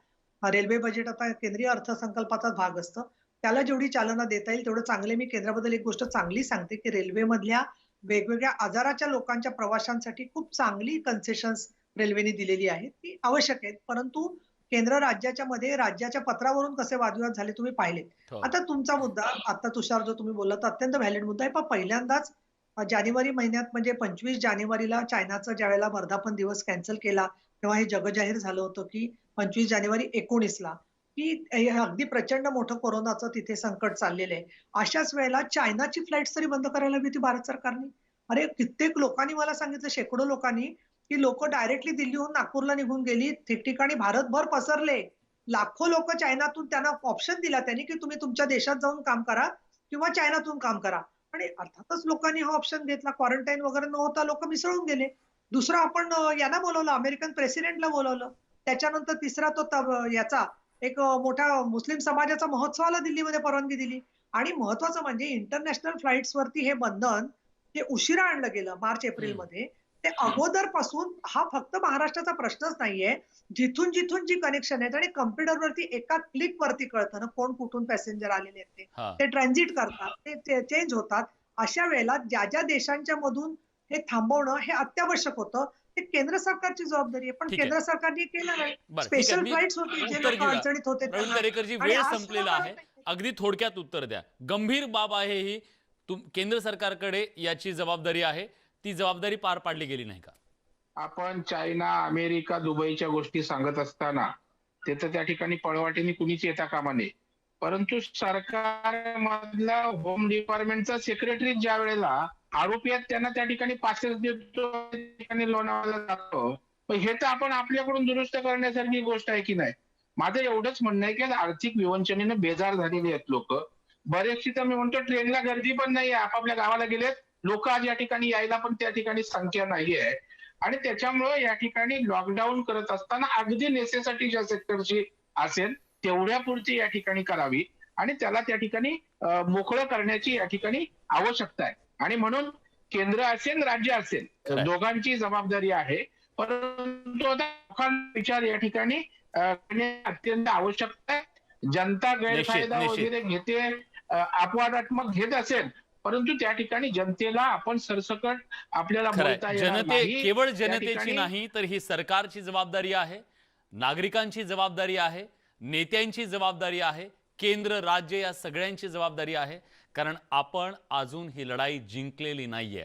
रेल्वे बजेट आता केंद्रीय अर्थसंकल्पाचाच भाग असतं. त्याला जेवढी चालना देता येईल तेवढं चांगले. मी केंद्राबद्दल एक गोष्ट चांगली सांगते की रेल्वेमधल्या वेगवेगळ्या आजाराच्या लोकांच्या प्रवाशांसाठी खूप चांगली कन्सेशन्स रेल्वेने दिलेली आहेत. ती आवश्यक आहेत. परंतु केंद्र राज्याच्या मध्ये राज्याच्या पत्रावरून कसे वादविवाद झाले तुम्ही पाहिलेत. आता तुमचा मुद्दा आता तुषार जो तुम्ही बोलला अत्यंत व्हॅलिड मुद्दा आहे. पण पहिल्यांदाच जानेवारी महिन्यात म्हणजे 25 जानेवारीला चायनाचा ज्यावेळेला वर्धापन दिवस कॅन्सल केला तेव्हा हे जगजाहीर झालं होतं की 25 जानेवारी 19ला की हे अगदी प्रचंड मोठं कोरोनाचं तिथे संकट चाललेलं आहे. अशाच वेळेला चायनाची फ्लाईट तरी बंद करायला हवी होती भारत सरकारने. अरे कित्येक लोकांनी मला सांगितलं, शेकडो लोकांनी, की लोक डायरेक्टली दिल्लीहून नागपूरला निघून गेली. ठिकठिकाणी भारतभर पसरले. लाखो लोक चायनातून त्यांना ऑप्शन दिला त्यांनी की तुम्ही तुमच्या देशात जाऊन काम करा किंवा चायनातून काम करा. आणि अर्थातच लोकांनी हा ऑप्शन घेतला. क्वारंटाईन वगैरे न होता लोक मिसळून गेले. दुसरं आपण यांना बोलवलं, अमेरिकन प्रेसिडेंटला बोलवलं. त्याच्यानंतर तिसरा तो याचा एक मोठा मुस्लिम समाजाचा महोत्सवाला दिल्लीमध्ये परवानगी दिली. आणि महत्वाचं म्हणजे इंटरनॅशनल फ्लाईट्स वरती हे बंधन हे उशिरा आणलं गेलं मार्च एप्रिलमध्ये. ते अगोदरपासून हा फक्त महाराष्ट्राचा प्रश्नच नाहीये. जिथून जिथून जी कनेक्शन आहेत आणि कम्प्युटरवरती एका क्लिक वरती कळतं ना कोण कुठून पॅसेंजर आलेले आहेत. ते ट्रान्झिट करतात, ते चेंज होतात. अशा वेळेला ज्या ज्या देशांच्या मधून हे थांबवणं हे अत्यावश्यक होतं. ते केंद्र सरकारची जबाबदारी आहे. पण केंद्र सरकारने केलं नाही. स्पेशल फ्लाईट्स होती जे लोक अडचणीत होते. प्रवीण दरेकरजी, वेळ संपलेला आहे. अगदी थोडक्यात उत्तर द्या. गंभीर बाब आहे ही. केंद्र सरकारकडे याची जबाबदारी आहे. ती जबाबदारी पार पाडली गेली नाही का? आपण चायना, अमेरिका, दुबईच्या गोष्टी सांगत असताना तिथं त्या ठिकाणी पळवाटीने कुणीच येता कामा नये. परंतु सरकारमधला होम डिपार्टमेंटचा सेक्रेटरी ज्या वेळेला आरोपी आहेत त्यांना त्या ठिकाणी पासेस देतो, त्या ठिकाणी लोणावळ्याला जातो, हे तर आपण आपल्याकडून दुरुस्त करण्यासारखी गोष्ट आहे की नाही? माझं एवढंच म्हणणं आहे की आर्थिक विवंचनेने बेजार झालेली आहेत लोक. बरेचशी तर मी म्हणतो ट्रेनला गर्दी पण नाहीये, आपापल्या गावाला गेलेत लोक. आज या ठिकाणी यायला पण त्या ठिकाणी संख्या नाहीये. आणि त्याच्यामुळे या ठिकाणी लॉकडाऊन करत असताना अगदी नेसेसिटीच्या सेक्टरची असेल तेवढ्यापुरती या ठिकाणी करावी आणि त्याला त्या ठिकाणी मोकळं करण्याची या ठिकाणी आवश्यकता आहे. आणि म्हणून केंद्र असेल राज्य असेल दोघांची जबाबदारी आहे. परंतु आता लोकांचा विचार या ठिकाणी अत्यंत आवश्यकता आहे. जनता गैरफायदा वगैरे घेते, अपवादात्मक घेत असेल, परंतु त्या ठिकाणी जनतेला आपण सरसकट आपल्याला बोलता येणार नाही. केवळ जनतेची नाही तर ही सरकारची जबाबदारी आहे, नागरिकांची जबाबदारी आहे, नेत्यांची जबाबदारी आहे, केंद्र राज्य या सगळ्यांची जबाबदारी आहे. कारण आपण अजून ही लढाई जिंकलेली नाहीये.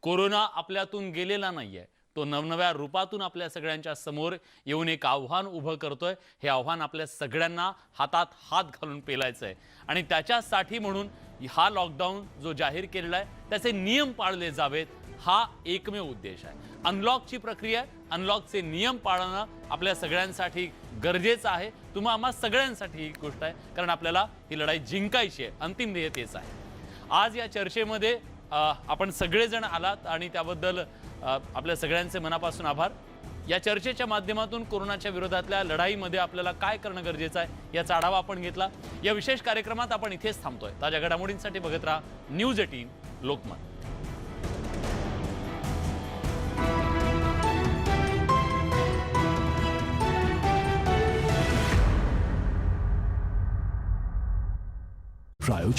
कोरोना आपल्यातून गेलेला नाहीये. तो नवनव्या रूपातून आपल्या सगळ्यांच्या समोर येऊन एक आव्हान उभं करतोय. हे आव्हान आपल्या सगळ्यांना हातात हात घालून पेलायचं आहे. आणि त्याच्यासाठी म्हणून हा लॉकडाऊन जो जाहीर केलेला आहे त्याचे नियम पाळले जावेत, हा एकमेव उद्देश आहे. अनलॉकची प्रक्रिया, अनलॉकचे नियम पाळणं आपल्या सगळ्यांसाठी गरजेचं आहे. तुम्हा आम्हा सगळ्यांसाठी ही गोष्ट आहे. कारण आपल्याला ही लढाई जिंकायची आहे. अंतिम ध्येय तेच आहे. आज या चर्चेमध्ये आपण सगळेजण आलात आणि त्याबद्दल आपल्या सगळ्यांचे मनापासून आभार. या चर्चेच्या माध्यमातून कोरोनाच्या विरोधातल्या लढाईमध्ये आपल्याला काय करणं गरजेचं आहे याचा आढावा आपण घेतला. या विशेष कार्यक्रमात आपण इथेच थांबतोय. ताज्या घडामोडींसाठी बघत राहा न्यूज 18 लोकमत.